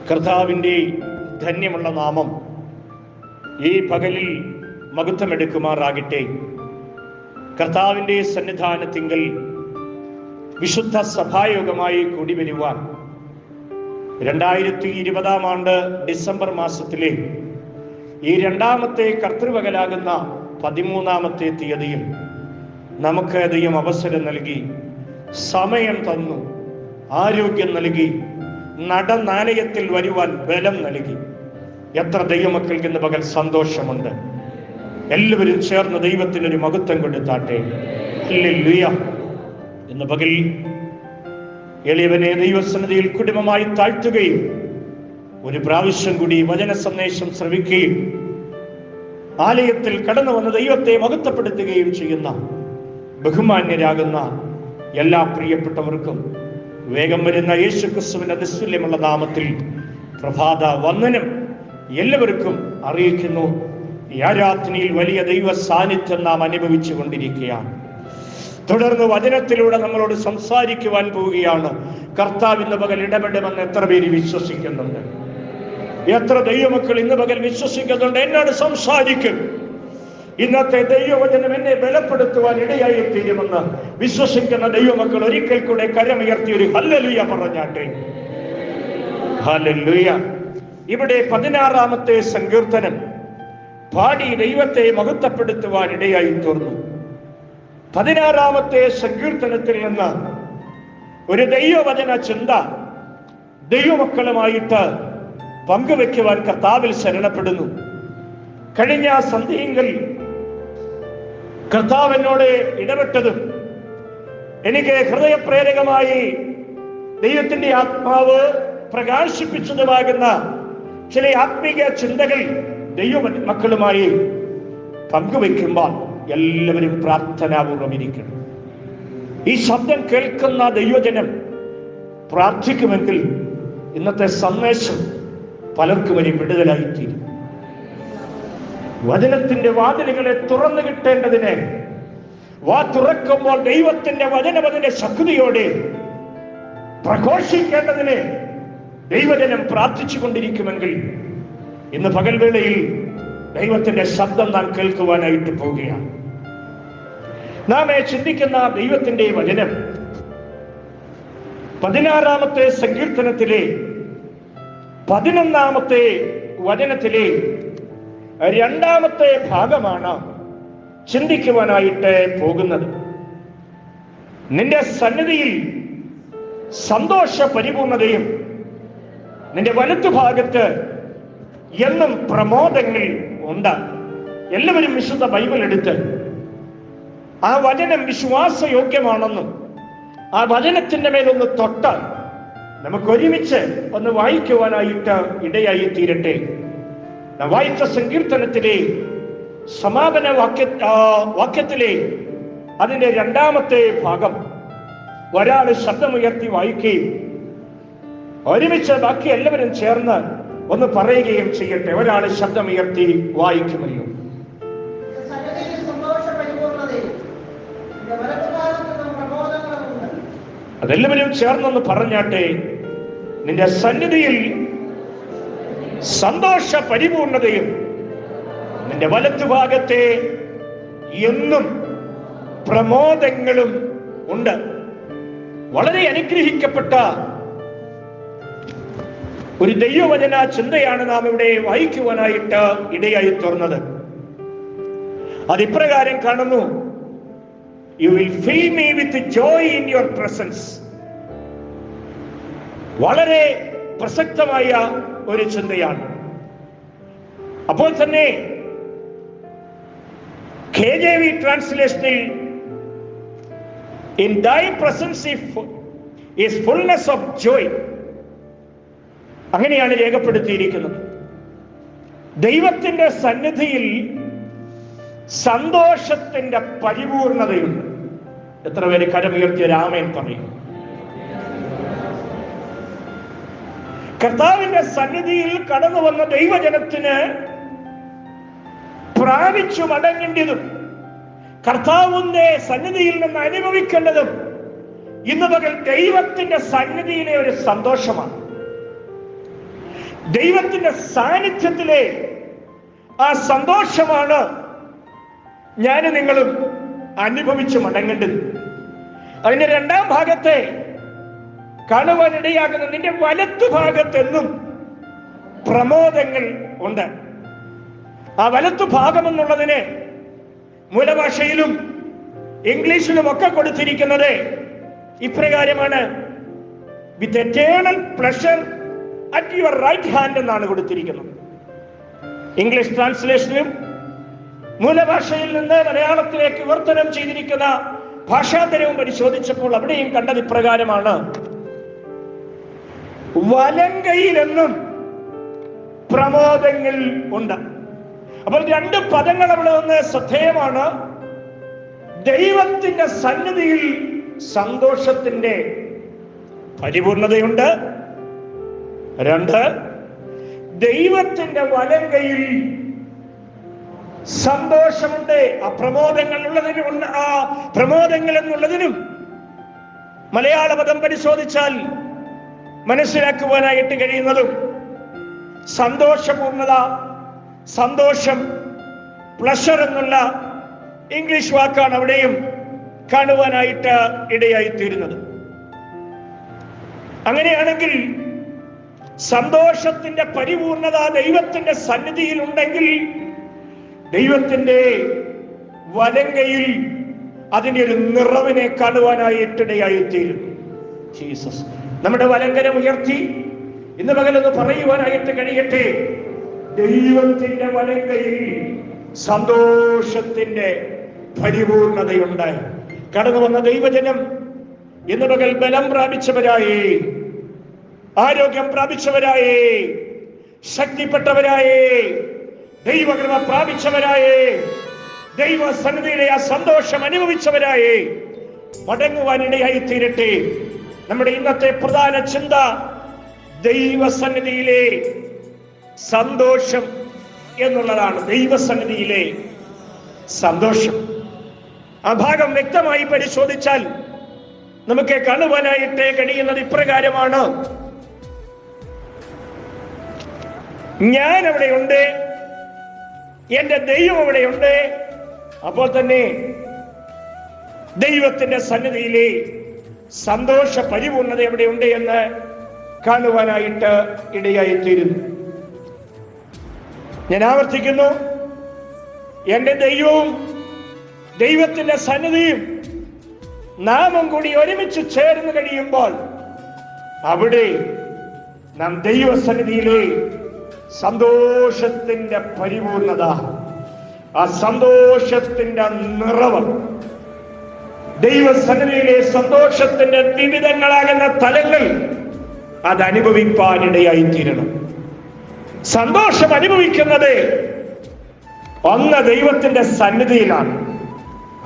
കർത്താവിൻ്റെ ധന്യമുള്ള നാമം ഈ പകലിൽ മഹത്വമെടുക്കുമാറാകട്ടെ. കർത്താവിൻ്റെ സന്നിധാനത്തിങ്കൽ വിശുദ്ധ സഭായോഗമായി കൂടി വരുവാൻ 2020 ഡിസംബർ മാസത്തിലെ ഈ രണ്ടാമത്തെ കർത്തൃപകലാകുന്ന 13-ാമത്തെ തീയതിയിൽ നമുക്ക് ദൈവം അവസരം നൽകി, സമയം തന്നു, ആരോഗ്യം നൽകി, നടനാലയത്തിൽ വരുവാൻ ബലം നൽകി. എത്ര ദൈവമക്കൾക്ക് ഇന്ന് പകൽ സന്തോഷമുണ്ട്. എല്ലാവരും ചേർന്ന് ദൈവത്തിനൊരു മഹത്വം കൊടുത്താട്ടെ. ഹല്ലേലൂയ. ഇന്ന് പകൽ എളിയവനെ ദൈവസന്നിധിയിൽ കുടുംബമായി താഴ്ത്തുകയും ഒരു പ്രാവശ്യം കൂടി വചന സന്ദേശം ശ്രവിക്കുകയും ആലയത്തിൽ കടന്നു വന്ന് ദൈവത്തെ മഹത്വപ്പെടുത്തുകയും ചെയ്യുന്ന ബഹുമാന്യരാകുന്ന എല്ലാ പ്രിയപ്പെട്ടവർക്കും വേഗം വരുന്ന യേശുക്രിസ്തുവിന്റെ നിസ്തുല്യമുള്ള നാമത്തിൽ പ്രഭാത വന്ദനം എല്ലാവർക്കും അറിയിക്കുന്നു. ഈ ആരാധനയിൽ വലിയ ദൈവ സാന്നിധ്യം നാം അനുഭവിച്ചു കൊണ്ടിരിക്കുകയാണ്. തുടർന്ന് വചനത്തിലൂടെ നമ്മളോട് സംസാരിക്കുവാൻ പോവുകയാണ്. കർത്താവ് ഇന്ന് പകൽ ഇടപെടുമെന്ന് എത്ര പേര് വിശ്വസിക്കുന്നുണ്ട്? എത്ര ദൈവമക്കൾ ഇന്ന് പകൽ വിശ്വസിക്കുന്നുണ്ട്? എന്നോട് സംസാരിക്കും. ഇന്നത്തെ ദൈവവചനം എന്നെ ബലപ്പെടുത്തുവാൻ ഇടയായി തീരുമെന്ന് വിശ്വസിക്കുന്ന ദൈവമക്കൾ ഒരിക്കൽ കൂടെ കരമുയർത്തി ഒരു ഹല്ലേലൂയ പറഞ്ഞാട്ടെ. ഹല്ലേലൂയ. ഇവിടെ 16-ാമത്തെ സങ്കീർത്തനം പാടി ദൈവത്തെ മഹത്വപ്പെടുത്തുവാൻ ഇടയായി തീർന്നു. 16-ാമത്തെ സങ്കീർത്തനത്തിൽ നിന്ന് ഒരു ദൈവവചന ചിന്ത ദൈവമക്കളുമായിട്ട് പങ്കുവെക്കുവാൻ കർത്താവിൽ ശരണപ്പെടുന്നു. കഴിഞ്ഞ സന്ധ്യയിൽ കർത്താവ് എന്നോട് ഇടപെട്ടതും എനിക്ക് ഹൃദയപ്രേരകമായി ദൈവത്തിന്റെ ആത്മാവ് പ്രകാശിപ്പിച്ചതുമാകുന്ന ചില ആത്മീക ചിന്തകൾ ദൈവമക്കളുമായി പങ്കുവെക്കുമ്പോൾ എല്ലാവരും പ്രാർത്ഥനാപൂർവം ഇരിക്കണം. ഈ ശബ്ദം കേൾക്കുന്ന ദൈവജനം പ്രാർത്ഥിക്കുമെങ്കിൽ ഇന്നത്തെ സന്ദേശം പലർക്കും ഒരു വിടുതലായിത്തീരും. വചനത്തിന്റെ വാതിലുകളെ തുറന്നു കിട്ടേണ്ടതിന് വാ തുറക്കുമ്പോൾ ദൈവത്തിന്റെ വചനം അതിന്റെ ശക്തിയോടെ പ്രഘോഷിക്കേണ്ടതിന് ദൈവജനം പ്രാർത്ഥിച്ചു കൊണ്ടിരിക്കുമെങ്കിൽ ഇന്ന് പകൽവേളയിൽ ദൈവത്തിന്റെ ശബ്ദം നാം കേൾക്കുവാനായിട്ട് പോവുകയാണ്. നാം ചിന്തിക്കുന്ന ദൈവത്തിന്റെ വചനം 16-ാമത്തെ സങ്കീർത്തനത്തിലെ 11-ാമത്തെ വചനത്തിലെ 2-ാമത്തെ ഭാഗമാണ് ചിന്തിക്കുവാനായിട്ട് പോകുന്നത്. നിന്റെ സന്നിധിയിൽ സന്തോഷ പരിപൂർണതയും നിന്റെ വലത്തുഭാഗത്ത് എന്നും പ്രമോദങ്ങൾ ഉണ്ട്. എല്ലാവരും വിശുദ്ധ ബൈബിൾ എടുത്ത് ആ വചനം വിശ്വാസയോഗ്യമാണെന്നും ആ വചനത്തിന്റെ മേലൊന്ന് തൊട്ട് നമുക്ക് ഒരുമിച്ച് ഒന്ന് വായിക്കുവാനായിട്ട് ഇടയായി തീരട്ടെ. വായിച്ച സങ്കീർത്തനത്തിലെ സമാപന വാക്യത്തിലെ അതിന്റെ 2-ാമത്തെ ഭാഗം ഒരാൾ ശബ്ദമുയർത്തി വായിക്കുകയും ഒരുമിച്ച് ബാക്കി എല്ലാവരും ചേർന്ന് ഒന്ന് പറയുകയും ചെയ്യട്ടെ. ഒരാൾ ശബ്ദമുയർത്തി വായിക്കുമല്ലോ. അതെല്ലാവരും ചേർന്നൊന്ന് പറഞ്ഞാട്ടെ. നിന്റെ സന്നിധിയിൽ സന്തോഷ പരിപൂർണതയും നിന്റെ വലത്തുഭാഗത്തെ എന്നും പ്രമോദങ്ങളും ഉണ്ട്. വളരെ അനുഗ്രഹിക്കപ്പെട്ട ഒരു ദൈവവചന ചിന്തയാണ് നാം ഇവിടെ വായിക്കുവാനായിട്ട് ഇടയായി തീർന്നത്. അതിപ്രകാരം കാണുന്നു: You will fill me with joy in your presence. വളരെ പ്രസക്തമായ ഒരു ചിന്തയാണ്. അപ്പോൾ തന്നെ KJV ട്രാൻസ്ലേഷനിൽ in thy presence is fullness of joy അങ്ങനെയാണ് രേഖപ്പെടുത്തിയിരിക്കുന്നത്. ദൈവത്തിന്റെ സന്നിധിയിൽ സന്തോഷത്തിന്റെ പരിപൂർണതയുണ്ട്. എത്ര പേര് കരമുയർത്തിയ രാമൻ പറയും? കർത്താവിന്റെ സന്നിധിയിൽ കടന്നു വന്ന ദൈവജനത്തിന് പ്രാപിച്ചു മടങ്ങേണ്ടതും കർത്താവിന്റെ സന്നിധിയിൽ നിന്ന് അനുഭവിക്കേണ്ടതും ഇന്ന് പകൽ ദൈവത്തിന്റെ സന്നിധിയിലെ ഒരു സന്തോഷമാണ്. ദൈവത്തിന്റെ സാന്നിധ്യത്തിലെ ആ സന്തോഷമാണ് ഞാനും നിങ്ങളും അനുഭവിച്ചു മടങ്ങേണ്ടത്. അതിന്റെ രണ്ടാം ഭാഗത്തെ കാണുവാനിടയാകുന്ന നിന്റെ വലത്തു ഭാഗത്തെന്നും പ്രമോദങ്ങൾ ഉണ്ട്. ആ വലത്തു ഭാഗം എന്നുള്ളതിന് മൂലഭാഷയിലും ഇംഗ്ലീഷിലും ഒക്കെ കൊടുത്തിരിക്കുന്നത് ഇപ്രകാരമാണ്: with eternal pleasure at your right hand എന്നാണ് കൊടുത്തിരിക്കുന്നത്. ഇംഗ്ലീഷ് ട്രാൻസ്ലേഷനും മൂലഭാഷയിൽ നിന്ന് മലയാളത്തിലേക്ക് വിവർത്തനം ചെയ്തിരിക്കുന്ന ഭാഷാന്തരവും പരിശോധിച്ചപ്പോൾ അവിടെയും കണ്ടത് ഇപ്രകാരമാണ്: വലങ്കയിലെന്നും പ്രമോദങ്ങൾ ഉണ്ട്. അപ്പോൾ രണ്ട് പദങ്ങൾ അവിടെ ഒന്ന് ശ്രദ്ധേയമാണ്. ദൈവത്തിന്റെ സന്നിധിയിൽ സന്തോഷത്തിന്റെ പരിപൂർണതയുണ്ട്. രണ്ട്, ദൈവത്തിന്റെ വലങ്കയിൽ സന്തോഷമുണ്ട്. ആ പ്രമോദങ്ങൾ എന്നുള്ളതിനും മലയാള പദം പരിശോധിച്ചാൽ മനസ്സിലാക്കുവാനായിട്ട് കഴിയുന്നതും സന്തോഷപൂർണത, സന്തോഷം, പ്ലഷർ എന്നുള്ള ഇംഗ്ലീഷ് വാക്കാണ് അവിടെയും കാണുവാനായിട്ട് ഇടയായിത്തീരുന്നത്. അങ്ങനെയാണെങ്കിൽ സന്തോഷത്തിന്റെ പരിപൂർണത ദൈവത്തിന്റെ സന്നിധിയിൽ ഉണ്ടെങ്കിൽ ദൈവത്തിന്റെ വലങ്കയിൽ അതിന്റെ ഒരു നിറവിനെ കാണുവാനായിട്ടിടയായിത്തീരുന്നു. ജീസസ് നമ്മുടെ വലങ്കരം ഉയർത്തി ഇന്ന് പകലൊന്ന് പറയുവാനായിട്ട് കഴിയട്ടെ: ദൈവത്തിന്റെ വലങ്കയിൽ സന്തോഷത്തിന്റെ പരിപൂർണതയുണ്ട്. കടന്നു വന്ന ദൈവജനം ഇന്ന് പകൽ ബലം പ്രാപിച്ചവരായി, ആരോഗ്യം പ്രാപിച്ചവരായി, ശക്തിപ്പെട്ടവരായി, ദൈവകൃപ പ്രാപിച്ചവരായി, ദൈവസന്നിധിയിലെ ആ സന്തോഷം അനുഭവിച്ചവരായി മടങ്ങുവാനിടയായി തീരട്ടെ. നമ്മുടെ ഇന്നത്തെ പ്രധാന ചിന്ത ദൈവസന്നിധിയിലെ സന്തോഷം എന്നുള്ളതാണ്. ദൈവസന്നിധിയിലെ സന്തോഷം. ആ ഭാഗം വ്യക്തമായി പരിശോധിച്ചാൽ നമുക്ക് കാണുവാനായിട്ട് കഴിയുന്നത് ഇപ്രകാരമാണ്: ഞാൻ അവിടെയുണ്ട്, എന്റെ ദൈവം അവിടെയുണ്ട്. അപ്പോൾ തന്നെ ദൈവത്തിന്റെ സന്നിധിയിലെ സന്തോഷ പരിപൂർണത എവിടെയുണ്ട് എന്ന് കാണുവാനായിട്ട് ഇടയായിത്തീരുന്നു. ഞാൻ ആവർത്തിക്കുന്നു, എന്റെ ദൈവവും ദൈവത്തിന്റെ സന്നിധിയും നാമം കൂടി ഒരുമിച്ച് ചേർന്ന് കഴിയുമ്പോൾ അവിടെ നാം ദൈവസന്നിധിയിലെ സന്തോഷത്തിന്റെ പരിപൂർണത, ആ സന്തോഷത്തിന്റെ നിറവ്, ദൈവസന്നിധിയിലെ സന്തോഷത്തിന്റെ വിവിധങ്ങളാകുന്ന തലങ്ങൾ അത് അനുഭവിപ്പാനിടയായിത്തീരണം. സന്തോഷം അനുഭവിക്കുന്നത് ഒന്ന് ദൈവത്തിന്റെ സന്നിധിയിലാണ്.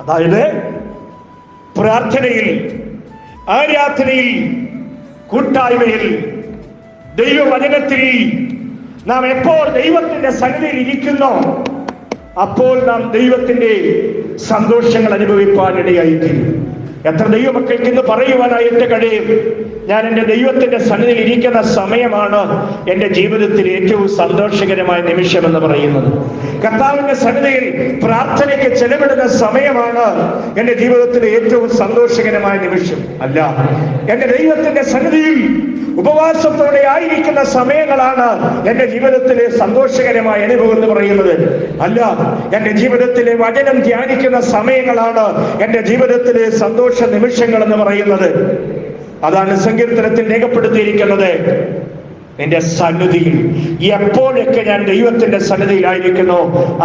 അതായത് പ്രാർത്ഥനയിൽ, ആരാധനയിൽ, കൂട്ടായ്മയിൽ, ദൈവവചനത്തിൽ നാം എപ്പോൾ ദൈവത്തിന്റെ സന്നിധിയിൽ ഇരിക്കുന്നോ അപ്പോൾ നാം ദൈവത്തിന്റെ സന്തോഷങ്ങൾ അനുഭവിപ്പാനിടയായിത്തീരും. എത്ര ദൈവമക്കൾക്ക് ഇന്ന് പറയുവാനായിട്ട് കഴിയും: ഞാൻ എൻ്റെ ദൈവത്തിന്റെ സന്നിധിയിൽ ഇരിക്കുന്ന സമയമാണ് എൻ്റെ ജീവിതത്തിൽ ഏറ്റവും സന്തോഷകരമായ നിമിഷം എന്ന് പറയുന്നത്. കർത്താവിന്റെ സന്നിധിയിൽ പ്രാർത്ഥനയ്ക്ക് ചെലവിടുന്ന സമയമാണ് എൻ്റെ ജീവിതത്തിലെ ഏറ്റവും സന്തോഷകരമായ നിമിഷം. അല്ല, എൻ്റെ ദൈവത്തിന്റെ സന്നിധിയിൽ ഉപവാസത്തോടെ ആയിരിക്കുന്ന സമയങ്ങളാണ് എൻ്റെ ജീവിതത്തിലെ സന്തോഷകരമായ അനുഭവം എന്ന് പറയുന്നത്. അല്ല, എൻ്റെ ജീവിതത്തിലെ വചനം ധ്യാനിക്കുന്ന സമയങ്ങളാണ് എൻ്റെ ജീവിതത്തിലെ സന്തോഷ നിമിഷങ്ങൾ എന്ന് പറയുന്നത്. അതാണ് സങ്കീർത്തനത്തിൽ രേഖപ്പെടുത്തിയിരിക്കുന്നത്. എന്റെ സന്നിധിയിൽ എപ്പോഴൊക്കെ ഞാൻ ദൈവത്തിന്റെ സന്നിധിയിലായിരിക്കുന്നു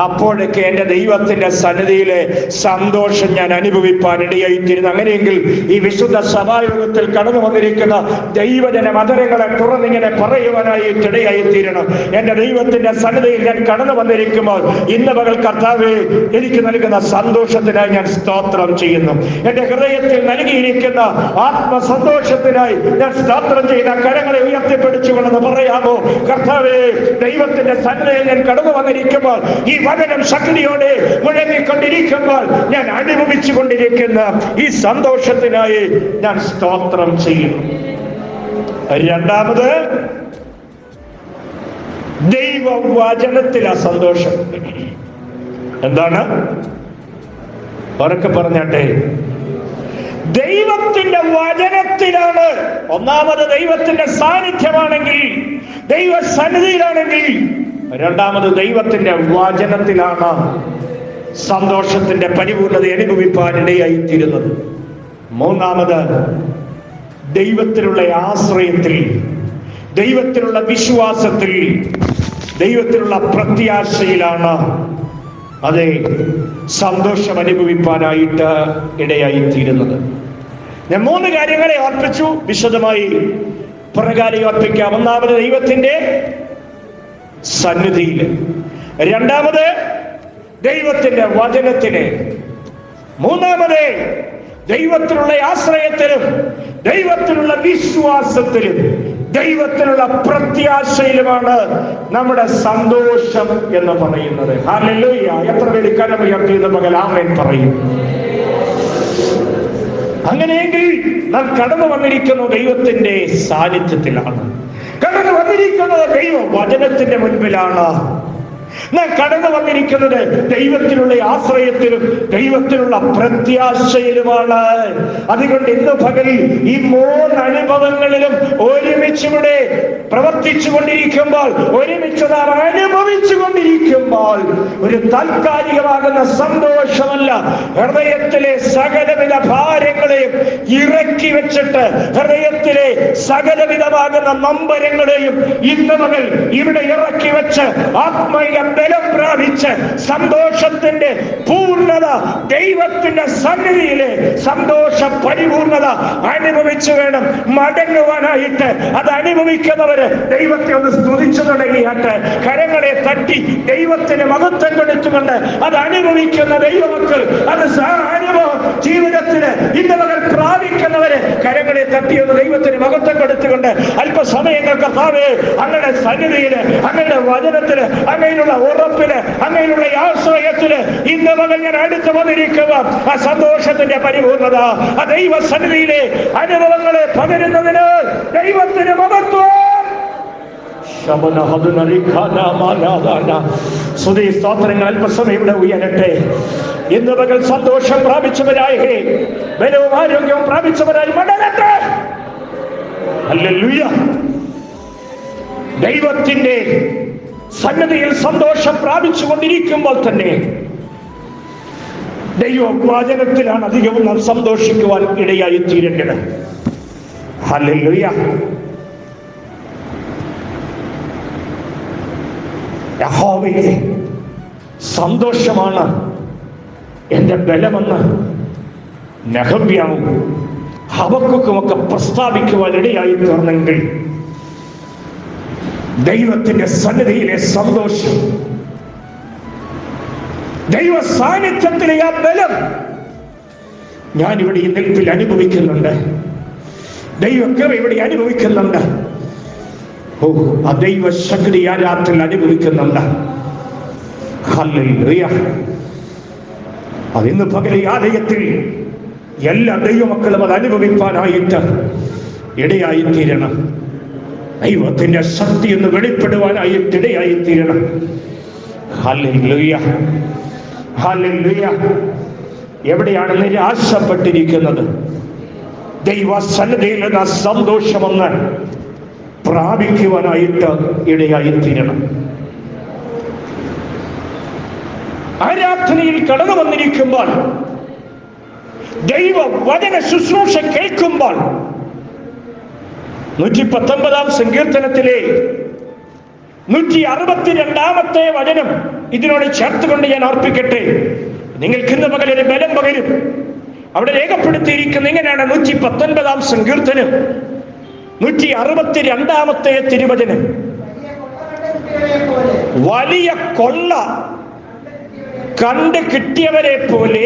അപ്പോഴൊക്കെ എൻ്റെ ദൈവത്തിന്റെ സന്നിധിയിലെ സന്തോഷം ഞാൻ അനുഭവിപ്പാനിടയായിത്തീരുന്നു. അങ്ങനെയെങ്കിൽ ഈ വിശുദ്ധ സഭായോഗത്തിൽ കടന്നു വന്നിരിക്കുന്ന ദൈവജന മധുരങ്ങളെ തുറന്നിങ്ങനെ പറയുവാനായിട്ടിടയായിത്തീരണം. എൻ്റെ ദൈവത്തിന്റെ സന്നിധിയിൽ ഞാൻ കടന്നു വന്നിരിക്കുമ്പോൾ ഇന്ന് പകൽ കർത്താവേ എനിക്ക് നൽകുന്ന സന്തോഷത്തിനായി ഞാൻ സ്തോത്രം ചെയ്യുന്നു. എൻ്റെ ഹൃദയത്തിൽ നൽകിയിരിക്കുന്ന ആത്മസന്തോഷത്തിനായി ഞാൻ സ്തോത്രം ചെയ്യുന്ന കരങ്ങളെ ഉയർത്തിപ്പിടിച്ചുകൊണ്ടെന്ന് പറയാമോ? കർത്താവേ, ദൈവത്തിന്റെ സന്നിധിയിൽ ഞാൻ കടന്നു വന്നിരിക്കുമ്പോൾ ഈ വചനം ശക്തിയോടെ മുഴങ്ങിക്കൊണ്ടിരിക്കുമ്പോൾ ഞാൻ അനുഭവിച്ചു കൊണ്ടിരിക്കുന്ന ഈ സന്തോഷത്തിനായി ഞാൻ സ്തോത്രം ചെയ്യുന്നു. രണ്ടാമത്, ദൈവവചനത്തിലാ സന്തോഷം. എന്താണ്? ഉറക്കെ പറഞ്ഞാട്ടെ. ദൈവത്തിന്റെ വചനത്തിലാണ്. ഒന്നാമത് ദൈവത്തിന്റെ സാന്നിധ്യമാണെങ്കിൽ, ദൈവസന്നിധിയിലാണെങ്കിൽ, രണ്ടാമത് ദൈവത്തിന്റെ വചനത്തിലാണ് സന്തോഷത്തിന്റെ പരിപൂർണത അനുഭവിപ്പാൻ ഇടയായിത്തീരുന്നത്. മൂന്നാമത് ദൈവത്തിലുള്ള ആശ്രയത്തിൽ, ദൈവത്തിലുള്ള വിശ്വാസത്തിൽ, ദൈവത്തിലുള്ള പ്രത്യാശയിലാണ് അതെ സന്തോഷം അനുഭവിപ്പാനായിട്ട് ഇടയായിത്തീരുന്നത്. ഞാൻ 3 കാര്യങ്ങളെ ഓർപ്പിച്ചു. വിശദമായി പ്രകാരം ഓർപ്പിക്കാം. ഒന്നാമത് ദൈവത്തിന്റെ സന്നിധിയിൽ, രണ്ടാമത് ദൈവത്തിന്റെ വചനത്തിന്, മൂന്നാമത് ദൈവത്തിലുള്ള ആശ്രയത്തിലും, ദൈവത്തിലുള്ള വിശ്വാസത്തിലും, ദൈവത്തിലുള്ള പ്രത്യാശയിലുമാണ് നമ്മുടെ സന്തോഷം എന്ന് പറയുന്നത്. ഹല്ലേലൂയ. എത്ര പേര് കരമുയർത്തി ഇന്ന് പകൽ ആമേൻ പറയും? അങ്ങനെയെങ്കിൽ നാം കടന്നു വന്നിരിക്കുന്ന ദൈവത്തിന്റെ സാന്നിധ്യത്തിലാണ്, കടന്നു വന്നിരിക്കുന്നത് ദൈവ വചനത്തിന്റെ മുൻപിലാണ്, നാം കടന്നു വന്നിരിക്കുന്നത് ദൈവത്തിലുള്ള ആശ്രയത്തിലും ദൈവത്തിലുള്ള പ്രത്യാശയിലുമാണ്. അതുകൊണ്ട് ഇന്ന് പകൽ ഈ 3 അനുഭവങ്ങളിലും ഒരുമിച്ചിവിടെ പ്രവർത്തിച്ചു കൊണ്ടിരിക്കുമ്പോൾ, ഒരുമിച്ച് നാം അനുഭവിച്ചു കൊണ്ടിരിക്കുമ്പോൾ ഒരു താൽക്കാലികമാകുന്ന സന്തോഷമല്ല, ഹൃദയത്തിലെ സകലവിധ ഭാരങ്ങളെയും ഇറക്കി വെച്ചിട്ട്, ഹൃദയത്തിലെ സകലവിധമാകുന്ന നൊമ്പരങ്ങളെയും ഇന്ന് പകൽ ഇവിടെ ഇറക്കി വെച്ച് ആത്മീയ ബലം പ്രാപിച്ച് സന്തോഷത്തിന്റെ പൂർണ്ണത, ദൈവത്തിന്റെ സന്നിധിയിലെ സന്തോഷ പരിപൂർണത അനുഭവിച്ചു വേണം മടങ്ങുവാനായിട്ട്. അത് അനുഭവിക്കുന്നവര് ദൈവത്തെ ഒന്ന് സ്തുതിച്ചു തുടങ്ങിയാട്ട്, കരങ്ങളെ തട്ടി ദൈവത്തിന് മഹത്വം കൊടുത്തുകൊണ്ട് അത് അനുഭവിക്കുന്ന ദൈവമക്കൾ, അത് അനുഭവം ജീവിതത്തിന് ഇന്ന് മകൾ പ്രാപിക്കുന്നവര് കരങ്ങളെ തട്ടിയൊന്ന് ദൈവത്തിന് മഹത്വം കൊടുത്തുകൊണ്ട് അല്പസമയങ്ങൾ കർത്താവേ അങ്ങയുടെ സന്നിധിയില്, അങ്ങയുടെ വചനത്തില്, അങ്ങയിലുള്ള ഉറപ്പില്, അങ്ങയിലുള്ള ആശ്രയത്തില് ഇന്ന് മകൾ ഞാൻ അടുത്ത് വന്നിരിക്കുക. ആ സന്തോഷത്തിന്റെ പരിപൂർണത, ആ ദൈവ സന്നിധിയിലെ അനുഭവങ്ങളെ പകരുന്നതിന് ദൈവത്തിന് മഹത്വം. സ്തോത്രങ്ങൾ അല്പസമയം ഇവിടെ ഉയരട്ടെ. ഇന്ന് പകൽ സന്തോഷം പ്രാപിച്ചവരായി, ബലവും ആരോഗ്യവും പ്രാപിച്ചവരായി മടങ്ങട്ടെ. ഹല്ലേലൂയ. ദൈവത്തിന്റെ സന്നദ്ധയിൽ സന്തോഷം പ്രാപിച്ചു കൊണ്ടിരിക്കുമ്പോൾ തന്നെ ദൈവവചനത്തിലാണ് അധികവും നാം സന്തോഷിക്കുവാൻ ഇടയായി തീരേണ്ടത്. ഹല്ലേലൂയ. യഹോവയിലെ സന്തോഷമാണ് എന്റെ ബലമെന്ന് നെഹമ്യാവും ഹബക്കൂക്കുമൊക്കെ പ്രസ്താവിക്കുവാൻ ഇടയായി തീർന്നെങ്കിൽ ദൈവത്തിന്റെ സന്നിധിയിലെ സന്തോഷം, ദൈവ സാന്നിധ്യത്തിലെ ആ ബലം ഞാനിവിടെ ഈ നിൽപ്പിൽ അനുഭവിക്കുന്നുണ്ട്. ദൈവക്കൃപ ഇവിടെ അനുഭവിക്കുന്നുണ്ട്. ആ ദൈവ ശക്തി ആ രാത്രി അനുഭവിക്കുന്നുണ്ട്. ഹല്ലേലൂയ. അതിന്ന് പകൽ ഈ ആലയത്തിൽ എല്ലാ ദൈവമക്കളും അത് അനുഭവിപ്പാനായിട്ട് ഇടയായി തീരണം. ദൈവത്തിന്റെ ശക്തി എന്ന് വെളിപ്പെടുവാനായിട്ട് ഇടയായി തീരണം. ഹല്ലേലൂയ. ഹല്ലേലൂയ. എവിടെയാണ് നിരാശപ്പെട്ടിരിക്കുന്നത്? ദൈവ സന്നിധിയിൽ നിന്ന് സന്തോഷമെന്ന് പ്രാപിക്കുവാനായിട്ട് ഇടയായി തീരണം. ആരാധനയിൽ കടന്നു വന്നിരിക്കുമ്പോൾ, ദൈവ വചന ശുശ്രൂഷ കേൾക്കുമ്പോൾ, 119-ാം സങ്കീർത്തനത്തിലെ 162-ാമത്തെ വചനം ഇതിനോട് ചേർത്തുകൊണ്ട് ഞാൻ ഓർപ്പിക്കട്ടെ. നിങ്ങൾക്ക് ഇന്ന് പകൽ ഒരു ബലം പകരും. അവിടെ രേഖപ്പെടുത്തിയിരിക്കുന്ന ഇങ്ങനെയാണ് 119-ാം സങ്കീർത്തനം 162-ാമത്തെ തിരുവചനം. വലിയ കൊള്ള കണ്ട് കിട്ടിയവരെ പോലെ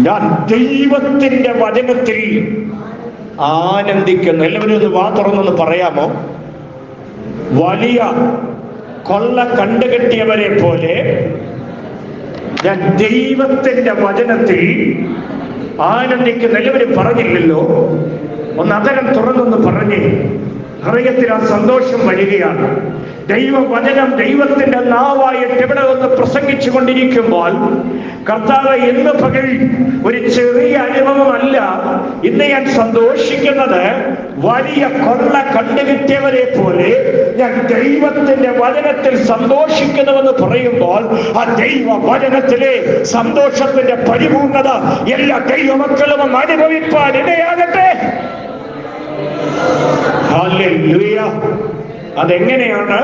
ഞാൻ ദൈവത്തിന്റെ വചനത്തിൽ ആനന്ദിക്കുന്നു. എല്ലാവരും ഒന്ന് വാ തുറന്നൊന്ന് പറയാമോ? വലിയ കൊള്ള കണ്ടുകെട്ടിയവരെ പോലെ ഞാൻ ദൈവത്തിന്റെ വചനത്തിൽ ആനന്ദിക്കുന്നു. എല്ലാവരും പറഞ്ഞില്ലല്ലോ. ഒന്ന് അതരം തുറന്നൊന്ന് പറഞ്ഞേ. ഹൃദയത്തിൽ ആ സന്തോഷം വരികയാണ്. ദൈവവചനം ദൈവത്തിന്റെ നാവായിട്ട് ഇവിടെ ഒന്ന് പ്രസംഗിച്ചു കൊണ്ടിരിക്കുമ്പോൾ കർത്താവ് ഇന്ന് പകൽ ഒരു ചെറിയ അനുഭവമല്ല, ഇന്ന് ഞാൻ സന്തോഷിക്കുന്നത് വലിയ കൊള്ള കണ്ടുകിട്ടിയവരെ പോലെ ഞാൻ ദൈവത്തിന്റെ വചനത്തിൽ സന്തോഷിക്കുന്നുവെന്ന് പറയുമ്പോൾ ആ ദൈവ വചനത്തിലെ സന്തോഷത്തിന്റെ പരിപൂർണത എല്ലാ ദൈവമക്കളും ഒന്ന് അനുഭവിപ്പാൻ ഇടയാകട്ടെ. ഹല്ലേലൂയ. അതെങ്ങനെയാണ്?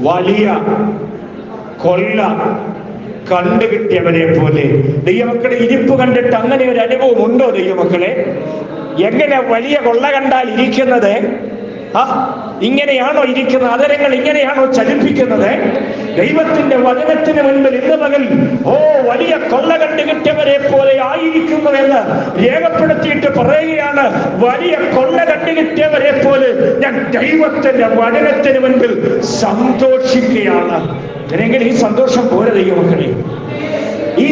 വലിയ കൊള്ള കണ്ടുകിട്ടിയവരെ പോലെ. ദൈവമക്കളെ, ഇരിപ്പ് കണ്ടിട്ട് അങ്ങനെ ഒരു അനുഭവം ഉണ്ടോ ദൈവമക്കളെ? എങ്ങനെ വലിയ കൊള്ള കണ്ടാൽ ഇരിക്കുന്നത്? ഇങ്ങനെയാണോ ഇരിക്കുന്നത്? അതരങ്ങൾ ഇങ്ങനെയാണോ ചലിപ്പിക്കുന്നത്? ദൈവത്തിന്റെ വചനത്തിന് മുൻപിൽ ഇന്ന് പകൽ വലിയ കൊള്ള കണ്ടുകിട്ടിയവരെ പോലെ ആയിരിക്കുന്നു എന്ന് രേഖപ്പെടുത്തിയിട്ട് പറയുകയാണ്. വലിയ കൊള്ള കണ്ടുകിട്ടിയവരെ പോലെ ഞാൻ ദൈവത്തിന്റെ വചനത്തിന് മുൻപിൽ സന്തോഷിക്കുകയാണ്. എങ്കിൽ ഈ സന്തോഷം പോലെ ദൈവമക്കളെ, ഈ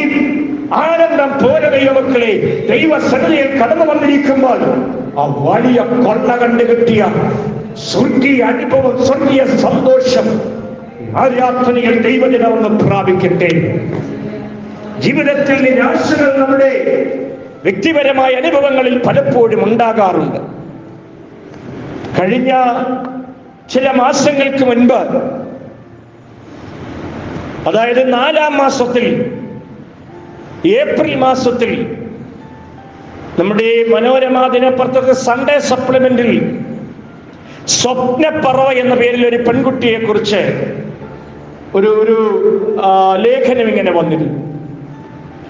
ആനന്ദം പോലെ ദൈവമക്കളെ, ദൈവസന്നിധിയിൽ കടന്നു വന്നിരിക്കുമ്പോൾ ആ വലിയ കൊള്ള കണ്ടുകിട്ടിയ സ്വർഗീയ അനുഭവം, സ്വർഗീയ സന്തോഷം ആരാധനയിൽ ദൈവജനം ഒന്ന് പ്രാപിക്കട്ടെ. ജീവിതത്തിൽ നിരാശകൾ നമ്മുടെ വ്യക്തിപരമായ അനുഭവങ്ങളിൽ പലപ്പോഴും ഉണ്ടാകാറുണ്ട്. കഴിഞ്ഞ ചില മാസങ്ങൾക്ക് മുൻപ്, അതായത് 4-ാം മാസത്തിൽ, ഏപ്രിൽ മാസത്തിൽ, നമ്മുടെ മനോരമ ദിനപത്രത്തിൽ സൺഡേ സപ്ലിമെന്റിൽ സ്വപ്നപ്പറവ എന്ന പേരിൽ ഒരു പെൺകുട്ടിയെ കുറിച്ച് ഒരു ലേഖനം ഇങ്ങനെ വന്നിരുന്നു.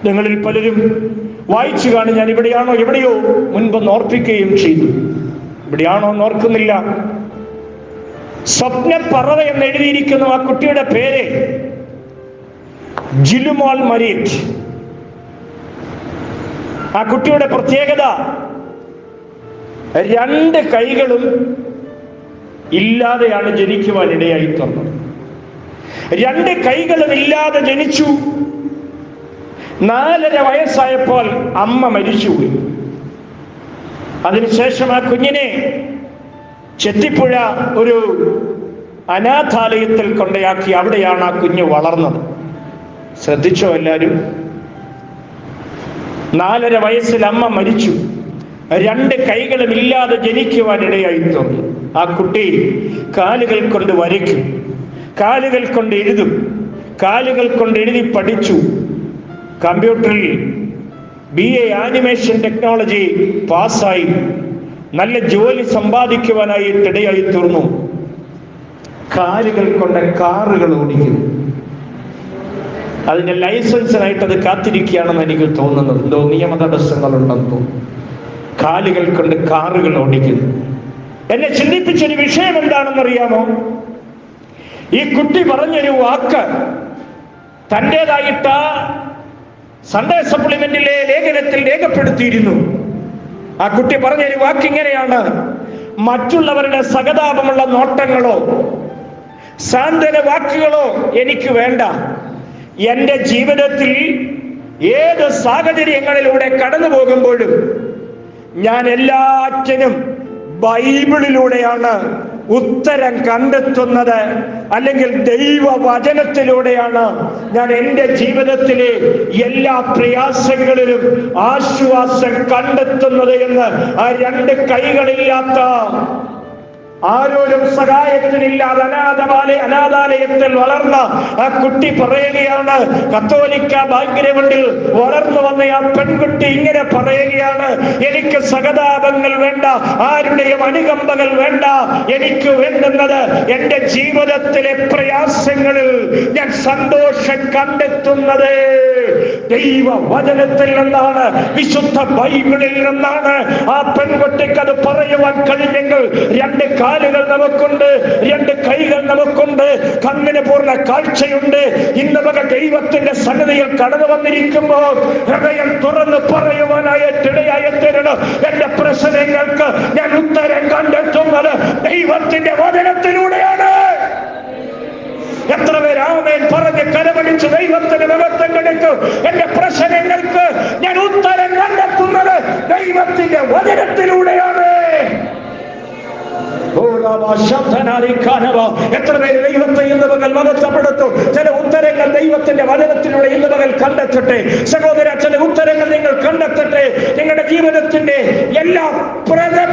നിങ്ങളിൽ പലരും വായിച്ചു കാണും. ഞാൻ എവിടെയോ മുൻപൊന്ന് ഓർപ്പിക്കുകയും ചെയ്തു. ഇവിടെയാണോ എന്ന് ഓർക്കുന്നില്ല. സ്വപ്നപ്പറവ എന്ന് എഴുതിയിരിക്കുന്ന ആ കുട്ടിയുടെ പേര് ജിലുമോൾ മരിയറ്റ്. ആ കുട്ടിയുടെ പ്രത്യേകത, 2 കൈകളും ഇല്ലാതെയാണ് ജനിക്കുവാൻ ഇടയായി തീർന്നത്. 2 കൈകളും ഇല്ലാതെ ജനിച്ചു. 4.5 വയസ്സായപ്പോൾ അമ്മ മരിച്ചുപോയി. അതിനുശേഷം ആ കുഞ്ഞിനെ ചെത്തിപ്പുഴ ഒരു അനാഥാലയത്തിൽ കൊണ്ടയാക്കി. അവിടെയാണ് ആ കുഞ്ഞ് വളർന്നത്. ശ്രദ്ധിച്ചോ എല്ലാവരും? 4.5 വയസ്സിൽ അമ്മ മരിച്ചു. 2 കൈകളും ഇല്ലാതെ ജനിക്കുവാൻ ഇടയായി തീർന്നു. ആ കുട്ടി കാലുകൾ കൊണ്ട് വരയ്ക്കും, കാലുകൾ കൊണ്ട് എഴുതും, കാലുകൾ കൊണ്ട് എഴുതി പഠിച്ചു. കമ്പ്യൂട്ടറിൽ BA ആനിമേഷൻ ടെക്നോളജി പാസ്സായി നല്ല ജോലി സമ്പാദിക്കുവാനായിട്ട് ഇടയായി തീർന്നു. കാലുകൾ കൊണ്ട് കാറുകൾ ഓടിക്കും. അതിന്റെ ലൈസൻസിനായിട്ട് അത് കാത്തിരിക്കുകയാണെന്ന് എനിക്ക് തോന്നുന്നത്. എന്തോ നിയമ തടസ്സങ്ങളുണ്ടെന്ന് തോന്നുന്നു. കാലുകൾ കൊണ്ട് കാറുകൾ ഓടിക്കുന്നു. എന്നെ ചിന്തിപ്പിച്ചൊരു വിഷയം എന്താണെന്നറിയാമോ? ഈ കുട്ടി പറഞ്ഞൊരു വാക്ക് തൻ്റെതായിട്ട് സൺഡേ സപ്ലിമെന്റിലെ ലേഖനത്തിൽ രേഖപ്പെടുത്തിയിരുന്നു. ആ കുട്ടി പറഞ്ഞൊരു വാക്ക് ഇങ്ങനെയാണ്: മറ്റുള്ളവരുടെ സഹതാപമുള്ള നോട്ടങ്ങളോ സാന്ത്വന വാക്കുകളോ എനിക്ക് വേണ്ട. എൻ്റെ ജീവിതത്തിൽ ഏത് സാഹചര്യങ്ങളിലൂടെ കടന്നു പോകുമ്പോഴും ഞാൻ എല്ലാറ്റിനും ബൈബിളിലൂടെയാണ് ഉത്തരം കണ്ടെത്തുന്നത്, അല്ലെങ്കിൽ ദൈവവചനത്തിലൂടെയാണ് ഞാൻ എൻ്റെ ജീവിതത്തിലെ എല്ലാ പ്രയാസങ്ങളിലും ആശ്വാസം കണ്ടെത്തുന്നത് എന്ന് ആ 2 കൈകളില്ലാത്ത, ആരോരും സഹായത്തിനില്ലാതെ അനാഥാലയത്തിൽ വളർന്ന ആ കുട്ടി പറയുകയാണ്. കത്തോലിക്ക ബാക്ക്ഗ്രൗണ്ടിൽ വളർന്നു വന്ന ആ പെൺകുട്ടി ഇങ്ങനെ പറയുകയാണ്: എനിക്ക് സഹതാപങ്ങൾ വേണ്ട, ആരുടെയും അനുകമ്പകൾ വേണ്ട. എനിക്ക് വേണ്ടുന്നത് എൻ്റെ ജീവിതത്തിലെ പ്രയാസങ്ങളിൽ ഞാൻ സന്തോഷം കണ്ടെത്തുന്നത് ദൈവവചനത്തിൽ നിന്നാണ്, വിശുദ്ധ ബൈബിളിൽ നിന്നാണ്. ആ പെൺകുട്ടിക്ക് അത് പറയുവാൻ കഴിഞ്ഞെങ്കിൽ 2 കാലുകൾ നമുക്കുണ്ട്, 2 കൈകൾ നമുക്കുണ്ട്, കണ്ണിന് പൂർണ്ണ കാഴ്ചയുണ്ട്. ഇന്ന് വക ദൈവത്തിന്റെ സന്നിധിയിൽ കടന്നു വന്നിരിക്കുമ്പോൾ ഹൃദയം തുറന്ന് പറയുവാനായിട്ടിടയായി തീരണം. എന്റെ പ്രശ്നങ്ങൾക്ക് ഞാൻ ഉത്തരം കണ്ടെത്തുന്നത് ദൈവത്തിന്റെ വചനത്തിലൂടെയാണ്. എത്ര പേര് ആമേൻ പറഞ്ഞ് കരമടിച്ച് ദൈവത്തിന് മഹത്വം കൊടുക്കും? എന്റെ പ്രശ്നങ്ങൾക്ക് ഞാൻ ഉത്തരം കണ്ടെത്തുന്നത് ദൈവത്തിന്റെ വചനത്തിലൂടെയാണ്. ഓ എത്ര പേര് ദൈവത്തെ ഇന്ന് പകൽ മഹത്വപ്പെടുത്തും? ചില ഉത്തരങ്ങൾ ദൈവത്തിന്റെ വചനത്തിലൂടെ ഇന്ന് പകൽ കണ്ടെത്തട്ടെ. സഹോദര, ചില ഉത്തരങ്ങൾ നിങ്ങൾ കണ്ടെത്തട്ടെ. നിങ്ങളുടെ ജീവിതത്തിന്റെ എല്ലാ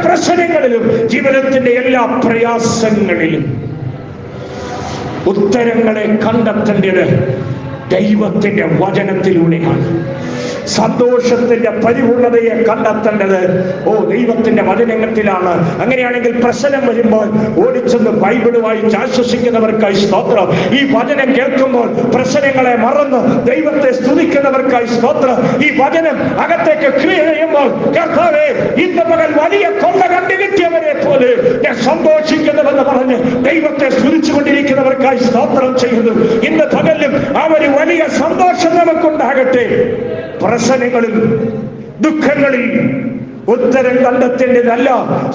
പ്രശ്നങ്ങളിലും, ജീവിതത്തിന്റെ എല്ലാ പ്രയാസങ്ങളിലും ഉത്തരങ്ങളെ കണ്ടെത്തേണ്ടത് ദൈവത്തിന്റെ വചനത്തിലൂടെയാണ്. സന്തോഷത്തിന്റെ പരിപൂർണതയെ കണ്ടെത്തേണ്ടത് ദൈവത്തിന്റെ വചനത്തിലാണ്. അങ്ങനെയാണെങ്കിൽ പ്രശ്നം വരുമ്പോൾ ഓടിച്ചെന്ന് ബൈബിൾ വായിച്ച് ആശ്വസിക്കുന്നവർക്കായി സ്തോത്രം. ഈ വചനം കേൾക്കുമ്പോൾ പ്രശ്നങ്ങളെ മറന്ന് ദൈവത്തെ സ്തുതിക്കുന്നവർക്കായി സ്തോത്രം. ഈ വചനം അകത്തേക്ക് ക്രിയ ചെയ്യുമ്പോൾ കർത്താവേ, ഇന്ന് പകൽ വലിയ കൊള്ള കണ്ടു കിട്ടിയവരെ പോലെ ഞാൻ സന്തോഷിക്കുന്നുവെന്ന് പറഞ്ഞ് ദൈവത്തെ സ്തുതിച്ചുകൊണ്ടിരിക്കുന്നവർക്കായി സ്തോത്രം ചെയ്യുന്നു. ഇന്ന് പകലും ആ ഒരു വലിയ സന്തോഷം നമുക്കുണ്ടാകട്ടെ. പ്രശ്നങ്ങളിൽ, ദുഃഖങ്ങളിൽ ഉത്തരം കണ്ടെത്തേണ്ടതല്ല,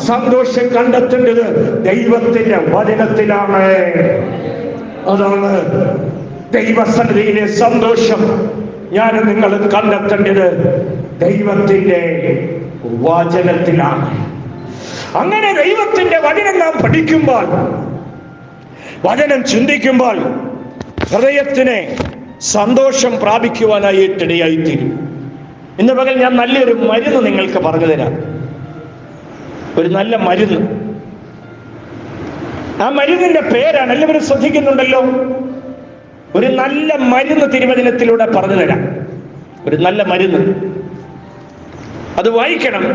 സന്തോഷം കണ്ടെത്തേണ്ടത് ദൈവത്തിന്റെ വചനത്തിലാണ്. അതാണ് ദൈവസന്നിധിയിലെ സന്തോഷം. ഞാൻ നിങ്ങളും കണ്ടെത്തേണ്ടത് ദൈവത്തിന്റെ വചനത്തിലാണ്. അങ്ങനെ ദൈവത്തിന്റെ വചനം നാം പഠിക്കുമ്പോൾ, വചനം ചിന്തിക്കുമ്പോൾ ഹൃദയത്തിന് സന്തോഷം പ്രാപിക്കുവാനായിട്ടിടയായിത്തീരും. ഇന്ന് പകൽ ഞാൻ നല്ലൊരു മരുന്ന് നിങ്ങൾക്ക് പറഞ്ഞു തരാം. ഒരു നല്ല മരുന്ന്. ആ മരുന്നിന്റെ പേരാണ്, എല്ലാവരും ശ്രദ്ധിക്കുന്നുണ്ടല്ലോ. ഒരു നല്ല മരുന്ന് തിരുവചനത്തിലൂടെ പറഞ്ഞു തരാം. ഒരു നല്ല മരുന്ന്, അത് വായിക്കണം.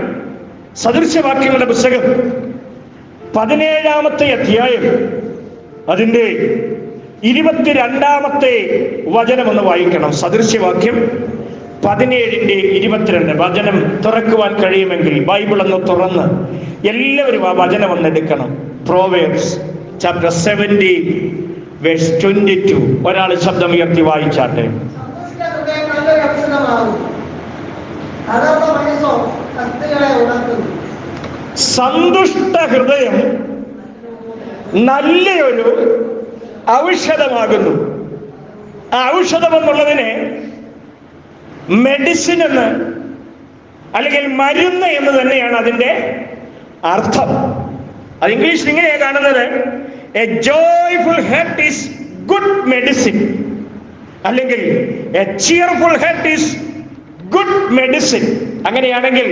സദൃശവാക്യങ്ങളുടെ പുസ്തകം 17-ാമത്തെ അധ്യായം അതിന്റെ 22-ാമത്തെ വചനം ഒന്ന് വായിക്കണം. സദൃശ്യവാക്യം 17:22. വചനം തുറക്കുവാൻ കഴിയുമെങ്കിൽ ബൈബിൾ ഒന്ന് തുറന്ന് എല്ലാവരും ആ വചനം ഒന്ന് എടുക്കണം. Proverbs chapter 70 verse 22. ഒരാൾ ശബ്ദം ഉയർത്തി വായിച്ചാട്ടെ. സന്തുഷ്ട ഹൃദയം നല്ലൊരു ഔഷധമാകുന്നു. ആ ഔഷധം എന്നുള്ളതിനെ മെഡിസിൻ എന്ന്, അല്ലെങ്കിൽ മരുന്ന് എന്ന് തന്നെയാണ് അതിന്റെ അർത്ഥം. അത് ഇംഗ്ലീഷിൽ ഇങ്ങനെയാണ് കാണുന്നത്: a joyful heart is good medicine, അല്ലെങ്കിൽ a cheerful heart is good medicine. അങ്ങനെയാണെങ്കിൽ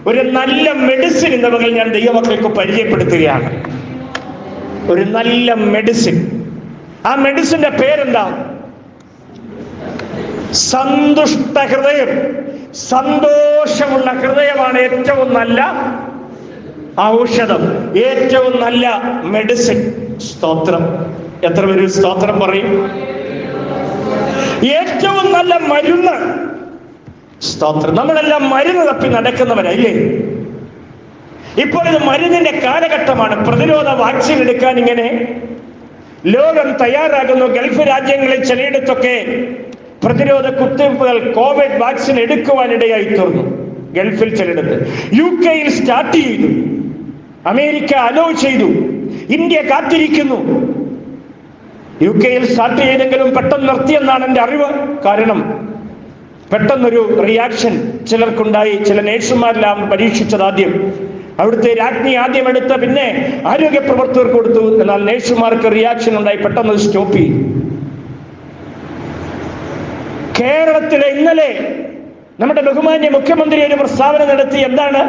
ഒരു നല്ല മെഡിസിൻ എന്ന വകയിൽ ഞാൻ ദൈവമക്കൾക്ക് പരിചയപ്പെടുത്തുകയാണ്. ഒരു നല്ല മെഡിസിൻ. ആ മെഡിസിന്റെ പേരെന്താ? സന്തുഷ്ട ഹൃദയം. സന്തോഷമുള്ള ഹൃദയമാണ് ഏറ്റവും നല്ല ഔഷധം, ഏറ്റവും നല്ല മെഡിസിൻ. സ്തോത്രം. എത്ര പേര് സ്തോത്രം പറയും? ഏറ്റവും നല്ല മരുന്ന്. സ്തോത്രം. നമ്മളെല്ലാം മരുന്ന് തപ്പി നടക്കുന്നവരല്ലേ? ഇപ്പോൾ ഇത് മരുന്നിന്റെ കാലഘട്ടമാണ്. പ്രതിരോധ വാക്സിൻ എടുക്കാൻ ഇങ്ങനെ ലോകം തയ്യാറാകുന്നു. ഗൾഫ് രാജ്യങ്ങളിൽ ചിലയിടത്തൊക്കെ പ്രതിരോധ കുത്തിവയ്പ്പുകൾ, കോവിഡ് വാക്സിൻ എടുക്കുവാനിടയായി തീർന്നു. ഗൾഫിൽ ചിലയിടത്ത്, UK-യിൽ സ്റ്റാർട്ട് ചെയ്തു, അമേരിക്ക അലോ ചെയ്തു, ഇന്ത്യ കാത്തിരിക്കുന്നു. UK-യിൽ സ്റ്റാർട്ട് ചെയ്തെങ്കിലും പെട്ടെന്ന് നിർത്തിയെന്നാണ് എൻ്റെ അറിവ്. കാരണം പെട്ടെന്നൊരു റിയാക്ഷൻ ചിലർക്കുണ്ടായി. ചില നേഴ്സുമാരെല്ലാം പരീക്ഷിച്ചത് ആദ്യം അവിടുത്തെ രാജ്ഞി ആദ്യം എടുത്ത, പിന്നെ ആരോഗ്യ പ്രവർത്തകർക്ക് കൊടുത്തു. എന്നാൽ നേഴ്സുമാർക്ക് റിയാക്ഷൻ ഉണ്ടായി, പെട്ടെന്ന് സ്റ്റോപ്പ് ചെയ്തു. കേരളത്തിലെ ഇന്നലെ നമ്മുടെ ബഹുമാന്യ മുഖ്യമന്ത്രി ഒരു പ്രസ്താവന നടത്തി. എന്താണ്?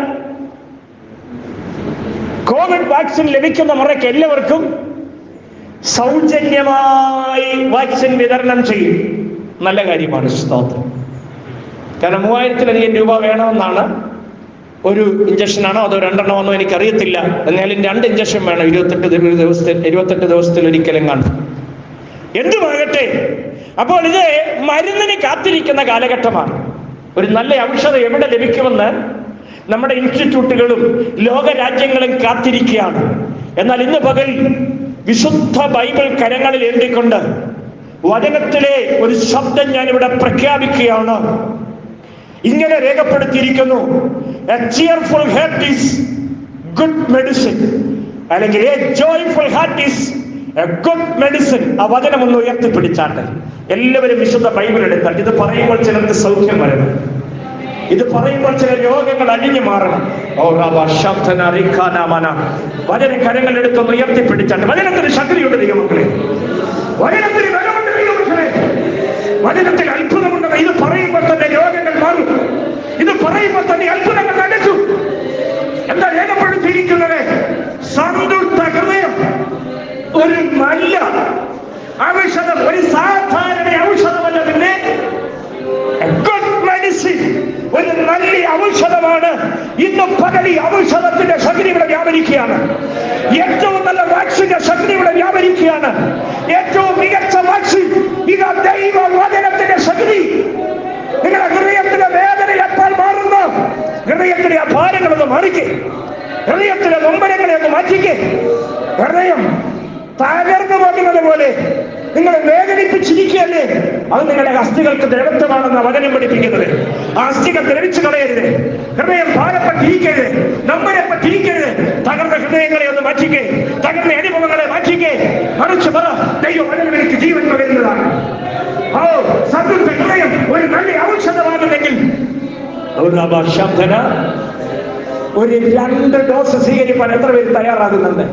കോവിഡ് വാക്സിൻ ലഭിക്കുന്ന മുറയ്ക്ക് എല്ലാവർക്കും സൗജന്യമായി വാക്സിൻ വിതരണം ചെയ്യും. നല്ല കാര്യമാണ്. സ്തോത്രം. കാരണം 3000-ലധികം രൂപ വേണമെന്നാണ്. ഒരു ഇഞ്ചക്ഷനാണോ അതോ 2 എണ്ണമാണോ എനിക്കറിയത്തില്ല. എന്നാലും 2 ഇഞ്ചക്ഷൻ വേണം. 28 ദിവസത്തിൽ ഒരിക്കലും കാണും. എന്തുമാകട്ടെ, അപ്പോൾ ഇത് മരുന്നിന് കാത്തിരിക്കുന്ന കാലഘട്ടമാണ്. ഒരു നല്ല ഔഷധം എവിടെ ലഭിക്കുമെന്ന് നമ്മുടെ ഇൻസ്റ്റിറ്റ്യൂട്ടുകളും ലോകരാജ്യങ്ങളും കാത്തിരിക്കുകയാണ്. എന്നാൽ ഇന്ന് പകൽ വിശുദ്ധ ബൈബിൾ കരങ്ങളിൽ ഏന്തിക്കൊണ്ട് വചനത്തിലെ ഒരു ശബ്ദം ഞാനിവിടെ പ്രഖ്യാപിക്കുകയാണ്. ഇങ്ങനെ രേഖപ്പെടുത്തിയിരിക്കുന്നു: a cheerful heart is good medicine, അല്ലെങ്കിൽ a joyful heart is a good medicine. ആ വചനം ഒന്ന് ഉയർത്തിപ്പിടിച്ചാട്ടെ. എല്ലാവരും വിശുദ്ധ ബൈബിൾ എടുത്താൽ ഇത് പറയുമ്പോൾ ചിലർക്ക് സൗഖ്യം വരണം. ഇത് പറയുമ്പോൾ ചില രോഗങ്ങൾ അഴിഞ്ഞു മാറണം. വചന കരങ്ങൾ എടുത്തൊന്ന് ഉയർത്തിപ്പിടിച്ചാണ്. വചനത്തിന് ശക്തിയുണ്ട് ദൈവമക്കളെ, വചനത്തിന് ബലമുണ്ട് ദൈവമക്കളെ, വചനത്തിൽ അത്ഭുതമുണ്ട്. ഇത് പറയുമ്പോൾ തന്നെ രോഗങ്ങൾ മാറും, ഇത് പറയുമ്പോൾ തന്നെ അത്ഭുതങ്ങൾ നടക്കും. എന്താ രേഖപ്പെടുത്തിയിരിക്കുന്നത്? സന്തുഷ്ട ഹൃദയം ഒരു നല്ല ഔഷധം, ഒരു സാധാരണ ഔഷധമല്ല, പിന്നെ ഗുഡ് മെഡിസിൻ, ഒരു നല്ല ഔഷധമാണ്. ഇന്ന് പകൽ ഈ ഔഷധത്തിന്റെ ശക്തി ഇവിടെ വ്യാപരിക്കുകയാണ്. ഏറ്റവും നല്ല വാക്സിന്റെ ശക്തി ഇവിടെ വ്യാപരിക്കുകയാണ്. ഏറ്റവും മികച്ച വാക്സിൻ ഇതാ ദൈവ വചനത്തിന്റെ ശക്തി. നിങ്ങളുടെ ഹൃദയത്തിന്റെ വേദന എപ്പോൾ മാറുന്നു? ഹൃദയത്തിലെ ഭാരങ്ങളൊന്ന് മാറിക്കേ, ഹൃദയത്തിലെ നൊമ്പരങ്ങളെ ഒന്ന് മാറ്റിക്കേ. ഹൃദയം തകർന്നു പോകുന്നത് പോലെ നിങ്ങൾ വേദനിപ്പിച്ചിരിക്കുകയല്ലേ? അത് നിങ്ങളുടെ അസ്ഥികൾക്ക് ദ്രവത്വമാണെന്ന വചനം പഠിപ്പിക്കുന്നത്. ആ അസ്ഥികൾ ദ്രവിച്ചു കളയരുത്, ഹൃദയം ഭാരപ്പെട്ടിരിക്കരുത്, നമ്പരപ്പെട്ടിരിക്കരുത്. തകർന്ന ഹൃദയങ്ങളെ ഒന്ന് മാറ്റിക്കേ, തകർന്ന അനുഭവങ്ങളെ മാറ്റിക്കേ. മറിച്ച് പറ, ദൈവവചനം എനിക്ക് ജീവൻ പകരുന്നതാണ്. ഓ, സന്തുഷ്ട ഹൃദയം ഒരു നല്ല ഔഷധമാകുന്നെങ്കിൽ ഒരു 2 ഡോസ് സ്വീകരിക്കാൻ എത്ര പേര് തയ്യാറാകുന്നുണ്ട്?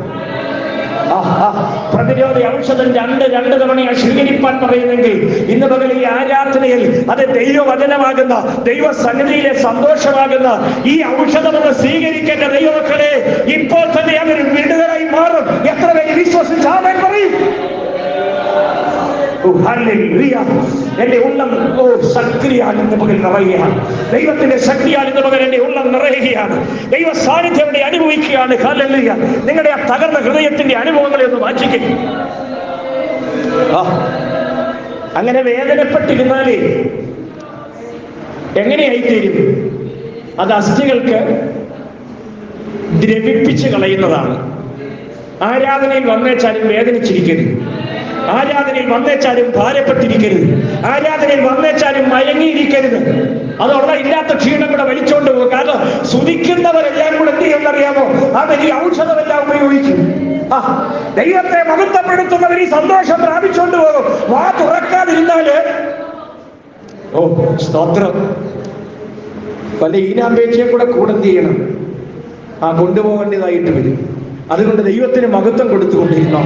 പ്രതിരോധ ഔഷധം 2 തവണയാണ് സ്വീകരിപ്പാൻ പറയുന്നെങ്കിൽ ഇന്ന് പകൽ ഈ ആരാധനയിൽ അത് ദൈവവചനമാകുന്ന, ദൈവസന്നിധിയിലെ സന്തോഷമാകുന്ന ഈ ഔഷധമെന്ന് സ്വീകരിക്കേണ്ട ദൈവമക്കളെ, ഇപ്പോൾ തന്നെ അതൊരു വിടുതലായി മാറും. എത്ര പേര് വിശ്വസിച്ച് ആമേൻ പറയും? എന്റെ ഉള്ളം ശക്തിയാൽ ഇന്ന് പകൽ നിറയുകയാണ്. ദൈവത്തിന്റെ ശക്തിയാൽ ഇന്ന് പകൽ എന്റെ ഉള്ളം നിറയുകയാണ്. ദൈവ സാന്നിധ്യം അനുഭവിക്കുകയാണ്. ഹല്ലേലൂയ. നിങ്ങളുടെ ആ തകർന്ന ഹൃദയത്തിന്റെ അനുഭവങ്ങളെ ഒന്ന് മാറ്റിക്കേ. അങ്ങനെ വേദനപ്പെട്ടിരുന്നാലേ എങ്ങനെയായിത്തീരും? അത് അസ്ഥികൾക്ക് ദ്രവിപ്പിച്ച് കളയുന്നതാണ്. ആരാധനയിൽ വന്നേച്ചാലും വേദനിച്ചിരിക്കരുത്, ആരാധനയിൽ വന്നേച്ചാലും ഭാരപ്പെട്ടിരിക്കരുത്, ആരാധനയിൽ വന്നേച്ചാലും മയങ്ങിയിരിക്കരുത്. അതോടെ ഇല്ലാത്ത ക്ഷീണം കൂടെ വലിച്ചോണ്ട് പോകും. കാരണം സ്തുതിക്കുന്നവരെല്ലാം കൂടെ എന്ത് ചെയ്യുമെന്നറിയാമോ? അവർ ഈ ഔഷധമെല്ലാം ഉപയോഗിക്കും. ദൈവത്തെ മഹത്വപ്പെടുത്തുന്നവർ ഈ സന്തോഷം പ്രാപിച്ചോണ്ട് പോകും. വാ തുറക്കാതിരുന്നാല് സ്തോത്രം, പല ഈനാമ്പേച്ചയും കൂടെ എന്ത് ചെയ്യണം? കൊണ്ടുപോകേണ്ടതായിട്ട് വരും. അതുകൊണ്ട് ദൈവത്തിന് മഹത്വം കൊടുത്തുകൊണ്ടിരുന്നോ.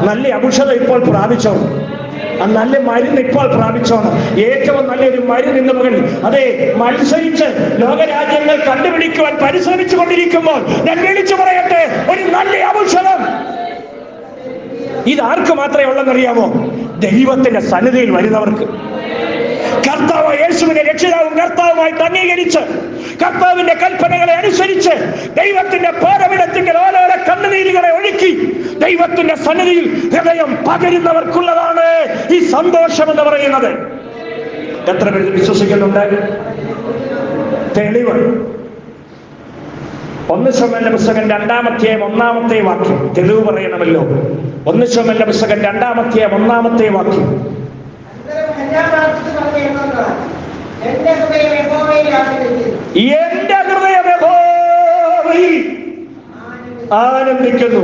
നല്ല ഔഷധം ഇപ്പോൾ പ്രാപിച്ചോ, നല്ല മരുന്ന് ഇപ്പോൾ പ്രാപിച്ചോണം. ഏറ്റവും നല്ലൊരു മരുന്ന് ഇന്ന് മകൻ അതെ മത്സരിച്ച് ലോകരാജ്യങ്ങൾ കണ്ടുപിടിക്കുവാൻ പരിശ്രമിച്ചു കൊണ്ടിരിക്കുമ്പോൾ ഞാൻ വിളിച്ചു പറയട്ടെ, ഒരു നല്ല ഔഷധം ഇതാർക്ക് മാത്രമേ ഉള്ളെന്നറിയാമോ? ദൈവത്തിന്റെ സന്നിധിയിൽ വരുന്നവർക്ക്. കർത്താവ് യേശുവിനെ രക്ഷിതാവും കർത്താവുമായിട്ട് അംഗീകരിച്ച് കർത്താവിന്റെ കൽപ്പനകളെ അനുസരിച്ച് ദൈവത്തിന്റെ പാദപീഠത്തിൽ ഓരോരോ കണ്ണുനീരുകളെ ഒഴുക്കി ദൈവത്തിന്റെ സന്നിധിയിൽ ഹൃദയം പകരുന്നവർക്കുള്ളതാണ് ഈ സന്തോഷം എന്ന് പറയുന്നത്. എത്ര പേര് വിശ്വസിക്കുന്നുണ്ട്? തെളിവ് 1 ശമൂവേലിന്റെ പുസ്തകം 2-ാം അധ്യായം 1-ാമത്തെ വാക്യം. തെളിവ് പറയണമല്ലോ. 1 ശമൂവേലിന്റെ പുസ്തകം 2-ാം അധ്യായം 1-ാമത്തെ വാക്യം. എന്റെ ഹൃദയം യഹോവയിൽ ആനന്ദിക്കുന്നു,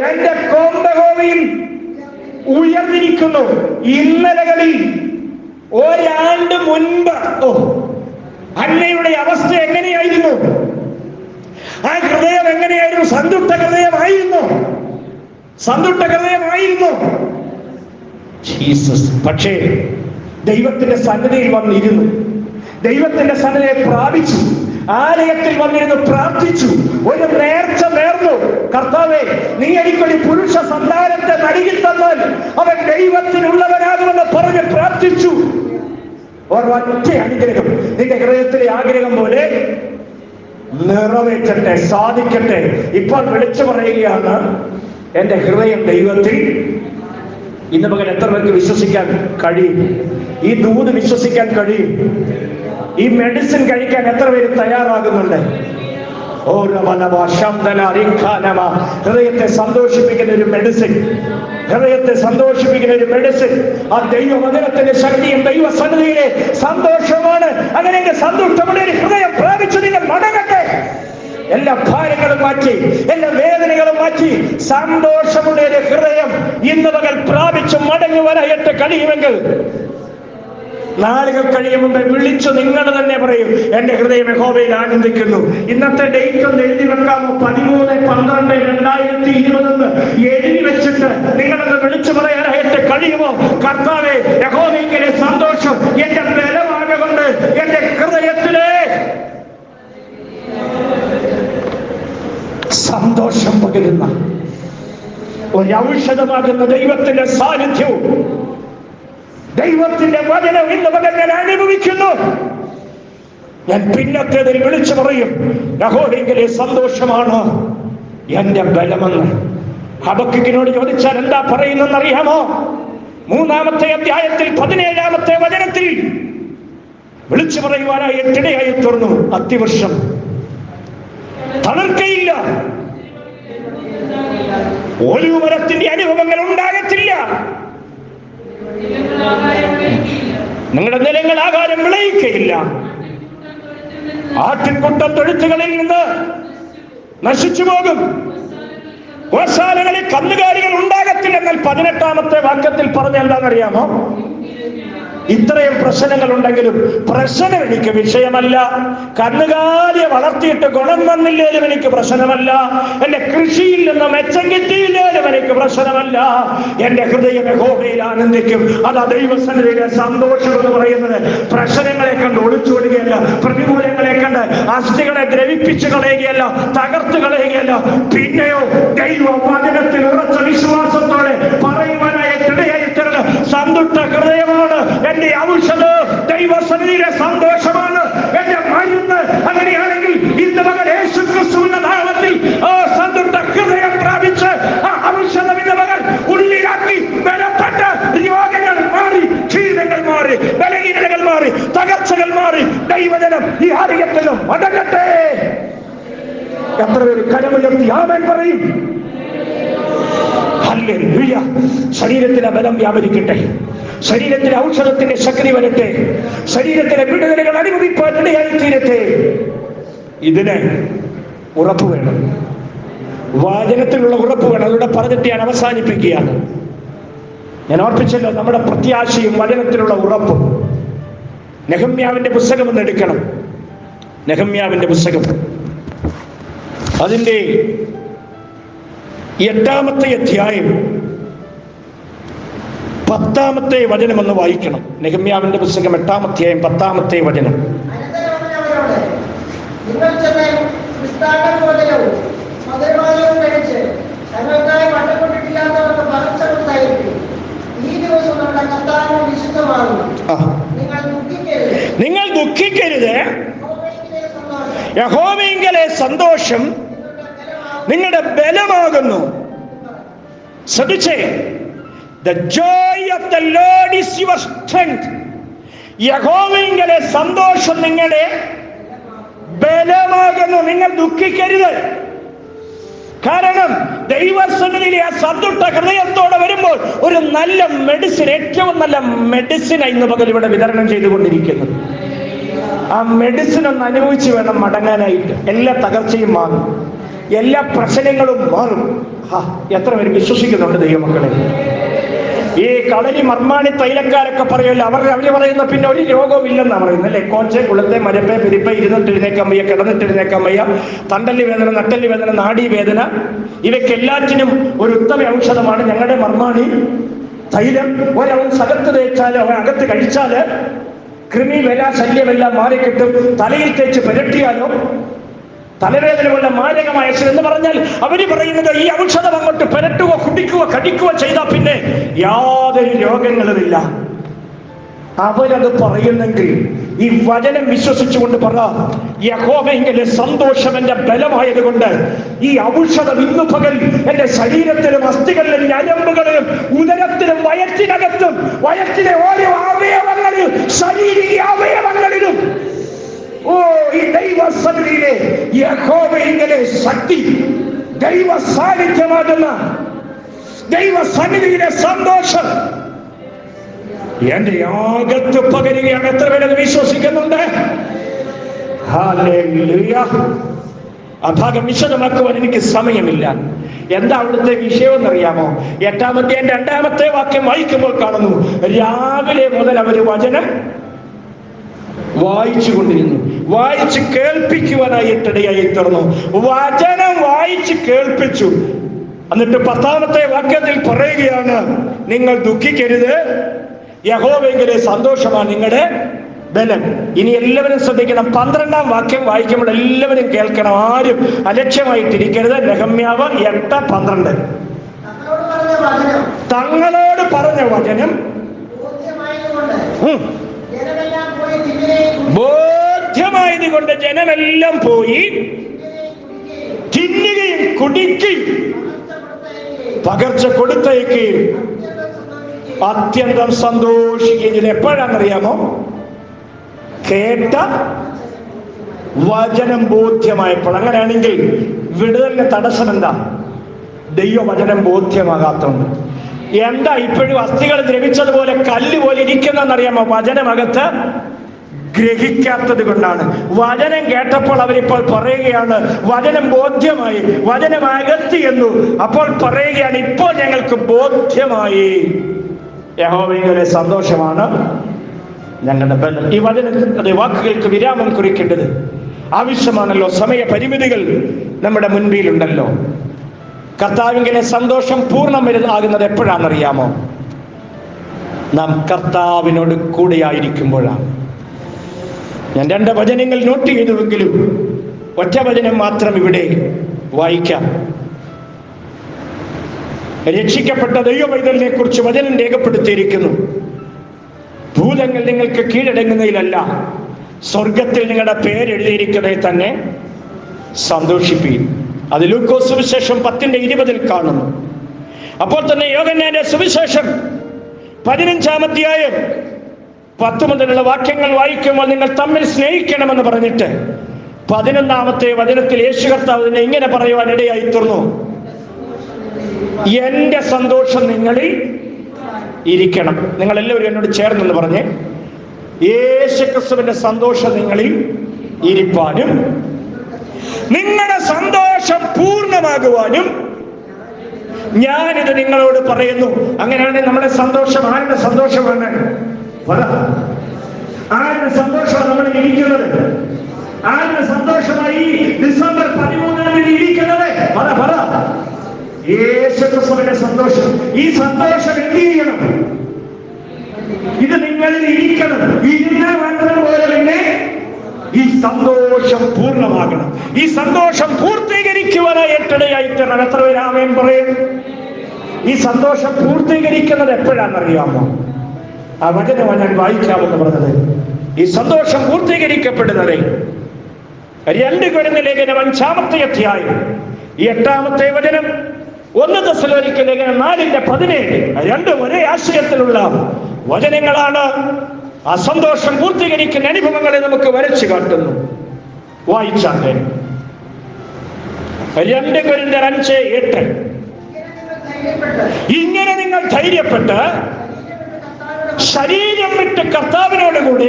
എന്റെ കൊമ്പ് യഹോവയിൽ ഉയർന്നിരിക്കുന്നു. ഇന്നലകളിൽ 1 ആണ്ട് മുൻപ് അന്നയുടെ അവസ്ഥ എങ്ങനെയായിരുന്നു? ആ ഹൃദയം എങ്ങനെയായിരുന്നു? സന്തുഷ്ട ഹൃദയമായിരുന്നു, സന്തുഷ്ട ഹൃദയമായിരുന്നു ജീസസ്. പക്ഷേ ദൈവത്തിന്റെ സന്നിധിയിൽ വന്നിരുന്നു, ദൈവത്തിന്റെ സന്നിധിയെ പ്രാപിച്ചു, ആലയത്തിൽ വന്നിരുന്നു പ്രാർത്ഥിച്ചു, ഒരു നേർച്ച നേർന്നു. കർത്താവേ, നീ എനിക്കൊരു പുരുഷ സന്താനത്തെ നൽകി തന്നാൽ അവൻ ദൈവത്തിനുള്ളവനാകുമെന്ന് പറഞ്ഞ് പ്രാർത്ഥിച്ചു. ഒരൊറ്റ അനുഗ്രഹം നിന്റെ ഹൃദയത്തിലെ ആഗ്രഹം പോലെ നിറവേറ്റട്ടെ, സാധിക്കട്ടെ. ഇപ്പോൾ വിളിച്ചു പറയുകയാണ്, എന്റെ ഹൃദയം ദൈവത്തിൽ. ഇന്ന് പകൽ എത്ര പേർക്ക് വിശ്വസിക്കാൻ കഴിയും? ഈ ദൂത് വിശ്വസിക്കാൻ കഴിയും? ഈ മെഡിസിൻ കഴിക്കാൻ എത്ര പേര് തയ്യാറാകുന്നുണ്ട്? ഹൃദയത്തെ സന്തോഷിപ്പിക്കുന്ന ഒരു മെഡിസിൻ, ഹൃദയത്തെ സന്തോഷിപ്പിക്കുന്ന ഒരു മെഡിസിൻ ആ ദൈവവചനത്തിന്റെ ശക്തിയും ദൈവസന്നിധിയിലെ സന്തോഷമാണ്. അങ്ങനെ സന്തോഷമുള്ള ഒരു ഹൃദയം പ്രാപിച്ചു നിങ്ങൾ മടങ്ങട്ടെ. എല്ലാ ഭാരങ്ങളും മാറ്റി, എല്ലാ വേദനകളും മാറ്റി സന്തോഷമുള്ള ഒരു ഹൃദയം ഇന്ന് പകൽ പ്രാപിച്ചു മടങ്ങുവാനായിട്ട് കഴിയുമെങ്കിൽ നാളുകൾ കഴിയും മുമ്പേ വിളിച്ചു നിങ്ങൾ തന്നെ പറയും, എന്റെ ഹൃദയം യഹോവയിൽ ആനന്ദിക്കുന്നു. ഇന്നത്തെ ഡേറ്റ് ഒന്ന് എഴുതി വെക്കാമോ? 13/12/2020 എഴുതി വെച്ചിട്ട് നിങ്ങളൊന്ന് വിളിച്ചു പറയാനായിട്ട് കഴിയുമോ? കർത്താവേ, യഹോവയിലെ സന്തോഷം എന്റെ ബലമാകൊണ്ട് എന്റെ ഹൃദയത്തിലെ സന്തോഷം പകരുന്ന ഒരു ഔഷധമാകുന്ന ദൈവത്തിന്റെ സാന്നിധ്യവും ദൈവത്തിന്റെ വചനം ഇന്ന് പകൽ ഞാൻ അനുഭവിക്കുന്നു. ഞാൻ പിന്നത്തേതിൽ വിളിച്ചു പറയും, യഹോവയിലെ സന്തോഷമാണ് എന്റെ ബലമെന്ന്. ഹബക്കൂക്കിനോട് ചോദിച്ചാൽ എന്താ പറയുന്നറിയാമോ? 3-ാമത്തെ അധ്യായത്തിൽ 17-ാമത്തെ വചനത്തിൽ വിളിച്ചു പറയുവാനായി ഇടയായി തീർന്നു. അത്തിവർഷം തളർക്കയില്ല, ഒലിവ് മരത്തിന്റെ അനുഭവങ്ങൾ ഉണ്ടാകത്തില്ല, നിങ്ങളുടെ നിലങ്ങൾ ആഹാരം വിളയിക്കയില്ല, ആട്ടിൻകൂട്ടം തൊഴുത്തുകളിൽ നിന്ന് നശിച്ചു പോകും, ഗോശാലകളിൽ കന്നുകാലികൾ ഉണ്ടാകത്തില്ലെന്നാൽ 18-ാമത്തെ വാക്യത്തിൽ പറഞ്ഞ എന്താണെന്നറിയാമോ? ഇത്രയും പ്രശ്നങ്ങൾ ഉണ്ടെങ്കിലും പ്രശ്നം എനിക്ക് വിഷയമല്ല. കന്നുകാലിയെ വളർത്തിയിട്ട് ഗുണം വന്നില്ലേലും എനിക്ക് പ്രശ്നമല്ല. എന്റെ കൃഷിയിൽ നിന്ന് മെച്ചം കിട്ടിയില്ലേലും എനിക്ക് പ്രശ്നമല്ല. എന്റെ ഹൃദയം യഹോവയിൽ ആനന്ദിക്കും. അതാ ദൈവസന്നിധിയിലെ സന്തോഷം എന്ന് പറയുന്നത്. പ്രശ്നങ്ങളെ കണ്ട് ഒളിച്ചോടുകയല്ല, പ്രതികൂലങ്ങളെ കണ്ട് അസ്ഥികളെ ദ്രവിപ്പിച്ചു കളയുകയല്ല, തകർത്തു കളയുകയല്ല. പിന്നെയോ ദൈവ വചനത്തിൽ ഉറച്ച വിശ്വാസത്തോടെ പറയുവാനായിട്ടിടയായിത്തീർന്ന സന്തുഷ്ട ഹൃദയമാണ് എന്റെ ഔഷധം. ദൈവസന്നിധിയിലെ സന്തോഷമാണ് എന്റെ മരുന്ന്. അങ്ങനെയാണെങ്കിൽ ഇന്ന് മകൻ യേശു ക്രിസ്തുവിന്റെ നാമത്തിൽ ആ സന്തുഷ്ട ഹൃദയം പ്രാപിച്ച് ആ ഔഷധം ഇന്ന് മകൻ ഉള്ളിലാക്കി ബലപ്പെട്ട് രോഗങ്ങൾ മാറി, ക്ഷീണങ്ങൾ മാറി, ബലഹീനതകൾ മാറി, തകർച്ചകൾ മാറി, ദൈവജനം ഈ ആലയത്തിലും മടങ്ങട്ടെ. എത്ര പേര് കരമുയർത്തി ആമേൻ പറയും? ഹല്ലേലൂയ. ശരീരത്തിലെ ബലം വ്യാപരിക്കട്ടെ, ശരീരത്തിലെ ഔഷധത്തിന്റെ ശക്തി വരട്ടെ, ശരീരത്തിലെ വിടുതലുകൾ അനുഭവിക്കാൻ ഇടയായി തീരട്ടെ. ഇതിന് ഉറപ്പ് വേണം, വാചനത്തിലുള്ള ഉറപ്പ് വേണം. അതിലൂടെ പറഞ്ഞിട്ട് ഞാൻ അവസാനിപ്പിക്കുകയാണ്. ഞാൻ ഓർപ്പിച്ചല്ലോ, നമ്മുടെ പ്രത്യാശയും വചനത്തിലുള്ള ഉറപ്പും. നെഹമ്യാവിന്റെ പുസ്തകം ഒന്ന് എടുക്കണം. നെഹമ്യാവിന്റെ പുസ്തകം അതിന്റെ 8-ാമത്തെ അധ്യായം 10-ാമത്തെ വചനം ഒന്ന് വായിക്കണം. നെഹമ്യാവിന്റെ പുസ്തകം 8-ാം അധ്യായം 10-ാമത്തെ വചനം. നിങ്ങൾ ദുഃഖിക്കരുത്, യഹോവയിങ്കലെ സന്തോഷം നിങ്ങളുടെ ബലമാകുന്നു. ശ്രദ്ധിച്ചേ, the joy of the Lord is your strength. യഹോവയിങ്കലെ സന്തോഷം നിങ്ങളുടെ ബലമാകുന്നു. നിങ്ങൾ ദുഃഖിക്കരുത്. കാരണം ദൈവസന്നിധിയിലെ ആ സന്തുഷ്ട ഹൃദയത്തോടെ വരുമ്പോൾ ഒരു നല്ല മെഡിസിൻ, ഏറ്റവും നല്ല മെഡിസിൻ ഇന്ന് പകൽ ഇവിടെ വിതരണം ചെയ്തുകൊണ്ടിരിക്കുന്നത്. ആ മെഡിസിൻ ഒന്ന് അനുഭവിച്ച് വേണം മടങ്ങാനായിട്ട്. എല്ലാ തകർച്ചയും മാറും, എല്ലാ പ്രശ്നങ്ങളും മാറും. എത്ര പേര് വിശ്വസിക്കുന്നുണ്ട് ദൈവമക്കളെ? ഈ കളരി മർമാണി തൈലക്കാരൊക്കെ പറയുമല്ലോ, അവര് പറയുന്ന പിന്നെ ഒരു രോഗവും ഇല്ലെന്നാണ് പറയുന്നത് അല്ലേ? കോച്ചെ, കുളത്തെ, മരപ്പെ, പെരിപ്പ, ഇരുന്നിട്ടെഴുന്നേക്കാൻ വയ്യ, കിടന്നിട്ടെഴുന്നേക്കാൻ വയ്യ, തണ്ടല്ലി വേദന, നട്ടല്ലി വേദന, നാഡീ വേദന, ഇവയ്ക്കെല്ലാറ്റിനും ഒരു ഉത്തമ ഔഷധമാണ് ഞങ്ങളുടെ മർമാണി തൈലം. ഒരവൻ സകത്ത് തേച്ചാലോ അവൻ അകത്ത് കഴിച്ചാല് കൃമി വില ശല്യമെല്ലാം മാറിക്കിട്ടും. തലയിൽ തേച്ച് പുരട്ടിയാലോ തലവേദന കൊണ്ട് മാരകമായ എന്ന് പറഞ്ഞാൽ അവര് പറയുന്നത് ഈ ഔഷധം അങ്ങോട്ട് പുരട്ടുകയോ കുടിക്കുകയോ കടിക്കുകയോ ചെയ്താൽ പിന്നെ യാതൊരു രോഗങ്ങളുമില്ല. അവരത് പറയുന്നെങ്കിൽ ഈ വചനം വിശ്വസിച്ചുകൊണ്ട് പറ, യഹോവയിങ്കലെ സന്തോഷം എന്റെ ബലമായത് കൊണ്ട് ഈ ഔഷധം ഇന്നു പകൽ എന്റെ ശരീരത്തിലും അസ്ഥികളിലും ഞരമ്പുകളിലും ഉദരത്തിലും വയറ്റിനകത്തും വയറ്റിലെ ഓരോ അവയവങ്ങളിലും ശാരീരിക അവയവങ്ങളിലും ഈ ദൈവസന്നിധിയിലെ യഹോവയിങ്കലെ ശക്തി, ദൈവ സാന്നിധ്യമാകുന്ന ദൈവസന്നിധിയിലെ സന്തോഷം എന്റെ അകത്ത് പകരുകയാണ്. എത്ര പേരത് വിശ്വസിക്കുന്നുണ്ട്? ഹല്ലേലൂയ. ആ ഭാഗം വിശദമാക്കുവാൻ എനിക്ക് സമയമില്ല. എന്താ അവിടുത്തെ വിഷയം എന്നറിയാമോ? 8-ാമത്തെ 2-ാമത്തെ വാക്യം വായിക്കുമ്പോൾ കാണുന്നു, രാവിലെ മുതൽ അവര് വചനം വായിച്ചു കൊണ്ടിരുന്നു. വായിച്ച് കേൾപ്പിക്കുവാനായിട്ടിടയായി തീർന്നു. വചനം വായിച്ച് കേൾപ്പിച്ചു. എന്നിട്ട് 10ാമത്തെ വാക്യത്തിൽ പറയുകയാണ്, നിങ്ങൾ ദുഃഖിക്കരുത്, യഹോവയെങ്കിലെ സന്തോഷമാണ് നിങ്ങളുടെ ബലം. ഇനി എല്ലാവരും ശ്രദ്ധിക്കണം. 12ാം വാക്യം വായിക്കുമ്പോൾ എല്ലാവരും കേൾക്കണം, ആരും അലക്ഷ്യമായിട്ടിരിക്കരുത്. നെഹമ്യാവ് 8:12. തങ്ങളോട് പറഞ്ഞ വചനം ബോധ്യമായത് കൊണ്ട് ജനമെല്ലാം പോയി തിന്നുകയും കുടിക്കുകയും പകർച്ച കൊടുത്തയക്കുകയും അത്യന്തം സന്തോഷിക്കുകയും ചെയ്ത്. എപ്പോഴാണെന്നറിയാമോ? കേട്ട വചനം ബോധ്യമായപ്പോൾ. അങ്ങനെയാണെങ്കിൽ വിടുതലിന് തടസ്സം എന്താ? ദൈവവചനം ബോധ്യമാകാത്തതുകൊണ്ട്. എന്താ ഇപ്പോഴും അസ്ഥികൾ ദ്രവിച്ചതുപോലെ കല്ല് പോലെ ഇരിക്കുന്നറിയാമോ? വചനമകത്ത് ഗ്രഹിക്കാത്തത് കൊണ്ടാണ്. വചനം കേട്ടപ്പോൾ അവരിപ്പോൾ പറയുകയാണ്, വചനം ബോധ്യമായി, വചനം അകത്തി എന്നു. അപ്പോൾ പറയുകയാണ്, ഇപ്പോൾ ഞങ്ങൾക്ക് ബോധ്യമായി, യഹോവയുടെ സന്തോഷമാണ് ഞങ്ങളുടെ ബലം. ഈ വചനത്തിന്റെ വാക്കുകൾക്ക് വിരാമം കുറിക്കേണ്ടത് ആവശ്യമാണല്ലോ. സമയ പരിമിതികൾ നമ്മുടെ മുൻപിലുണ്ടല്ലോ. കർത്താവിന്റെ സന്തോഷം പൂർണ്ണം ആകുന്നത് എപ്പോഴാണെന്നറിയാമോ? നാം കർത്താവിനോട് കൂടെയായിരിക്കുമ്പോഴാണ്. ഞാൻ 2 വചനങ്ങൾ നോട്ട് ചെയ്തുവെങ്കിലും ഒറ്റ വചനം മാത്രം ഇവിടെ വായിക്കാം. രക്ഷിക്കപ്പെട്ട ദൈവവൈതലിനെ കുറിച്ച് വചനം രേഖപ്പെടുത്തിയിരിക്കുന്നു. ഭൂതങ്ങൾ നിങ്ങൾക്ക് കീഴടങ്ങുന്നതിലല്ല, സ്വർഗത്തിൽ നിങ്ങളുടെ പേരെഴുതിയിരിക്കുന്നതിൽ തന്നെ സന്തോഷിപ്പീൻ. അത് ലൂക്കോസ് സുവിശേഷം 10:20 കാണുന്നു. അപ്പോൾ തന്നെ യോഹന്നാന്റെ സുവിശേഷം 15-ാം അധ്യായം 10 മുതലുള്ള വാക്യങ്ങൾ വായിക്കുമ്പോൾ നിങ്ങൾ തമ്മിൽ സ്നേഹിക്കണമെന്ന് പറഞ്ഞിട്ട് 11-ാമത്തെ വചനത്തിൽ യേശു കർത്താവ് ഇങ്ങനെ പറയുവാൻ ഇടയായി തീർന്നു, എന്റെ സന്തോഷം നിങ്ങളിൽ ഇരിക്കണം. നിങ്ങൾ എല്ലാവരും എന്നോട് ചേർന്നെന്ന് പറഞ്ഞ്, യേശു ക്രിസ്തുവിന്റെ സന്തോഷം നിങ്ങളിൽ ഇരിപ്പാനും നിങ്ങളുടെ സന്തോഷം പൂർണ്ണമാകുവാനും ഞാനിത് നിങ്ങളോട് പറയുന്നു. അങ്ങനെയാണെങ്കിൽ നമ്മുടെ സന്തോഷം ആരുടെ സന്തോഷമാണ്? ആരുടെ സന്തോഷമാണ് നമ്മൾ ഇരിക്കുന്നത്? ആരുടെ സന്തോഷമായി ഡിസംബർ 13-ാം തീയതി ഇരിക്കുന്നത്? പറ. യേശു ക്രിസ്തുവിന്റെ സന്തോഷം. ഈ സന്തോഷം എന്ത് ചെയ്യണം? ഇത് നിങ്ങളിൽ ഇരിക്കണം. ഇരുന്ന മാത്രം പോലെ തന്നെ ഈ സന്തോഷം പൂർണ്ണമാകണം. ഈ സന്തോഷം പൂർത്തീകരിക്കുവാനായി ഇടയായി തീരണം. എത്ര പേര് ആമേൻ പറയും? ഈ സന്തോഷം പൂർത്തീകരിക്കുന്നത് എപ്പോഴാണെന്നറിയാമോ? ആ വചനമാണ് ഞാൻ വായിക്കാമെന്ന് പറഞ്ഞത്. ഈ സന്തോഷം പൂർത്തീകരിക്കപ്പെടുന്നത് 2 കൊരിന്ത്യർ ലേഖനം 5-ാമത്തെ അധ്യായം 8-ാമത്തെ വചനം, 1 തെസ്സലോനിക്ക ലേഖനം 4:17. 2 ഒരേ ആശയത്തിലുള്ള വചനങ്ങളാണ്. ആ സന്തോഷം പൂർത്തീകരിക്കുന്ന അനുഭവങ്ങളെ നമുക്ക് വരച്ചു കാട്ടുന്നു. വായിച്ചാട്ടെ. 2 കൊരിന്ത്യർ 5:8. ഇങ്ങനെ നിങ്ങൾ ധൈര്യപ്പെട്ട് ശരീരം വിട്ട് കർത്താവിനോടുകൂടി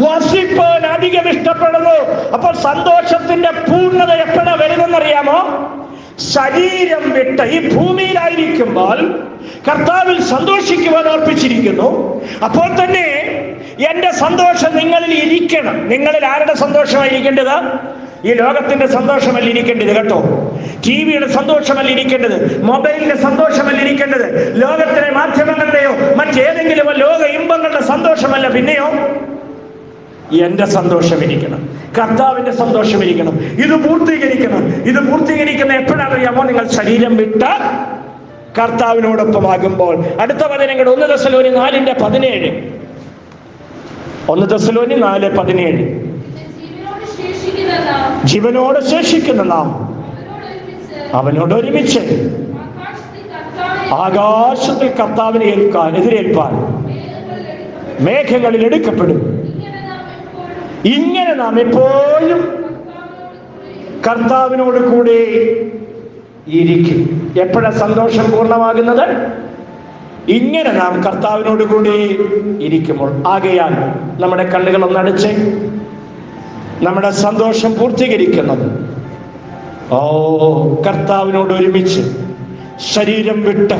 വസിപ്പാൻ അധികം ഇഷ്ടപ്പെടുന്നു. അപ്പോൾ സന്തോഷത്തിന്റെ പൂർണ്ണത എപ്പോഴാ വരുന്നറിയാമോ? ശരീരം വിട്ട് ഈ ഭൂമിയിലായിരിക്കുമ്പോൾ കർത്താവിൽ സന്തോഷിക്കുവാൻ അർപ്പിച്ചിരിക്കുന്നു. അപ്പോൾ തന്നെ എന്റെ സന്തോഷം നിങ്ങളിൽ ഇരിക്കണം. നിങ്ങളിൽ ആരുടെ സന്തോഷമായിരിക്കേണ്ടത്? ഈ ലോകത്തിന്റെ സന്തോഷമല്ല ഇരിക്കേണ്ടത് കേട്ടോ. ടിവിയുടെ സന്തോഷമല്ല ഇരിക്കേണ്ടത്, മൊബൈലിന്റെ സന്തോഷമല്ല ഇരിക്കേണ്ടത്, ലോകത്തിലെ മാധ്യമങ്ങളുടെയോ മറ്റേതെങ്കിലും ലോക ഇമ്പങ്ങളുടെ സന്തോഷമല്ല. പിന്നെയോ എന്റെ സന്തോഷം ഇരിക്കണം, കർത്താവിന്റെ സന്തോഷം ഇരിക്കണം. ഇത് പൂർത്തീകരിക്കണം. ഇത് പൂർത്തീകരിക്കുന്ന എപ്പോഴാണെന്നറിയാമോ? നിങ്ങൾ ശരീരം വിട്ട് കർത്താവിനോടൊപ്പമാകുമ്പോൾ. അടുത്ത വചനങ്ങൾ 1 തെസ്സലോനി 4:17. 1 തെസ്സലോനി 4:17. ജീവനോട് ശേഷിക്കുന്ന നാം അവനോട് ഒരുമിച്ച് ആകാശത്തിൽ കർത്താവിനെ എതിരേൽപ്പാൻ മേഘങ്ങളിൽ എടുക്കപ്പെടും. ഇങ്ങനെ നാം എപ്പോഴും കർത്താവിനോട് കൂടെ ഇരിക്കും. എപ്പോഴാ സന്തോഷം പൂർണ്ണമാകുന്നത്? ഇങ്ങനെ നാം കർത്താവിനോട് കൂടി ഇരിക്കുമ്പോൾ. ആകയാൽ നമ്മുടെ കണ്ണുകൾ ഒന്നടച്ച് നമ്മുടെ സന്തോഷം പൂർത്തീകരിക്കുന്നത് കർത്താവിനോട് ഒരുമിച്ച് ശരീരം വിട്ട്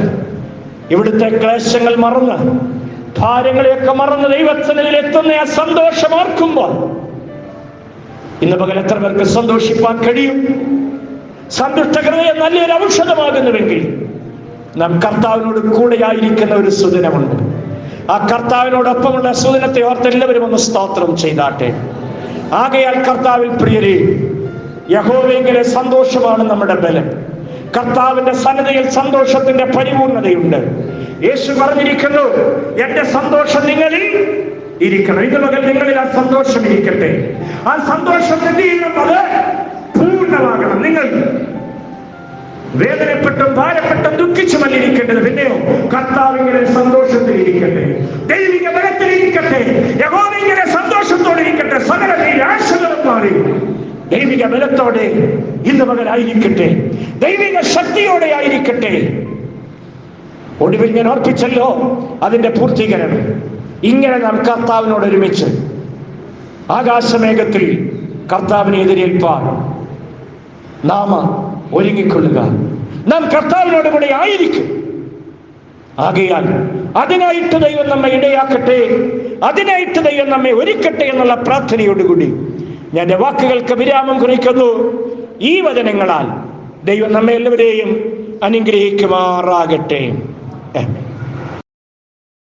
ഇവിടുത്തെ ക്ലേശങ്ങൾ മറന്ന് ഭാരങ്ങളെയൊക്കെ മറന്ന് ദൈവസന്നിധിയിൽ എത്തുന്ന ആ സന്തോഷം ഓർക്കുമ്പോൾ ഇന്ന് പകൽ എത്ര പേർക്ക് സന്തോഷിപ്പാൻ കഴിയും? സന്തുഷ്ട ഹൃദയം നല്ലൊരു ഔഷധമാകുന്നുവെങ്കിൽ നാം കർത്താവിനോട് കൂടെയായിരിക്കുന്ന ഒരു സുദിനമുണ്ട്. ആ കർത്താവിനോടൊപ്പമുള്ള സുദിനത്തെ ഓർത്ത് എല്ലാവരും ഒന്ന് സ്തോത്രം ചെയ്താട്ടെ. ആകയാൽ കർത്താവിൽ പ്രിയരെ, യഹോവയെങ്കിലെ സന്തോഷമാണ് നമ്മുടെ ബലം. കർത്താവിന്റെ സന്നിധിയിൽ സന്തോഷത്തിന്റെ പരിപൂർണതയുണ്ട്. യേശു പറഞ്ഞിരിക്കുന്നു, എന്റെ സന്തോഷം നിങ്ങളിൽ ഇരിക്കണം. ഇത് മകൻ നിങ്ങളിൽ ആ സന്തോഷം ഇരിക്കട്ടെ. ആ സന്തോഷം എന്ത് ചെയ്യണം? അത് പൂർണ്ണമാകണം. നിങ്ങൾ വേദനപ്പെട്ടും ഭാരപ്പെട്ടും ദുഃഖിച്ചുമല്ലിരിക്കേണ്ടത്, പിന്നെയോ കർത്താവിങ്ങനെ സന്തോഷത്തിൽ ഇരിക്കട്ടെ, ദൈവിക ബലത്തിൽ ഇരിക്കട്ടെ, യഹോവയിങ്ങനെ സന്തോഷത്തോടെ ഇരിക്കട്ടെ. സകല നിരാശകളും മാറി ദൈവിക ബലത്തോടെ ഇന്ന് മകനായിരിക്കട്ടെ, ദൈവിക ശക്തിയോടെ ആയിരിക്കട്ടെ. ഒടുവിൽ ഞാൻ ഓർപ്പിച്ചല്ലോ അതിന്റെ പൂർത്തീകരണം. ഇങ്ങനെ നാം കർത്താവിനോട് ഒരുമിച്ച് ആകാശമേഘത്തിൽ കർത്താവിനെ എതിരേൽപ്പാൻ നാം ഒരുങ്ങിക്കൊള്ളുക. നാം കർത്താവിനോട് കൂടെ ആയിരിക്കും. ആകയാൽ അതിനായിട്ട് ദൈവം നമ്മെ ഇടയാക്കട്ടെ, അതിനായിട്ട് ദൈവം നമ്മെ ഒരുക്കട്ടെ എന്നുള്ള പ്രാർത്ഥനയോടുകൂടി ഞാൻ എൻ്റെ വാക്കുകൾക്ക് വിരാമം കുറിക്കുന്നു. ഈ വചനങ്ങളാൽ ദൈവം നമ്മെ എല്ലാവരെയും അനുഗ്രഹിക്കുമാറാകട്ടെ.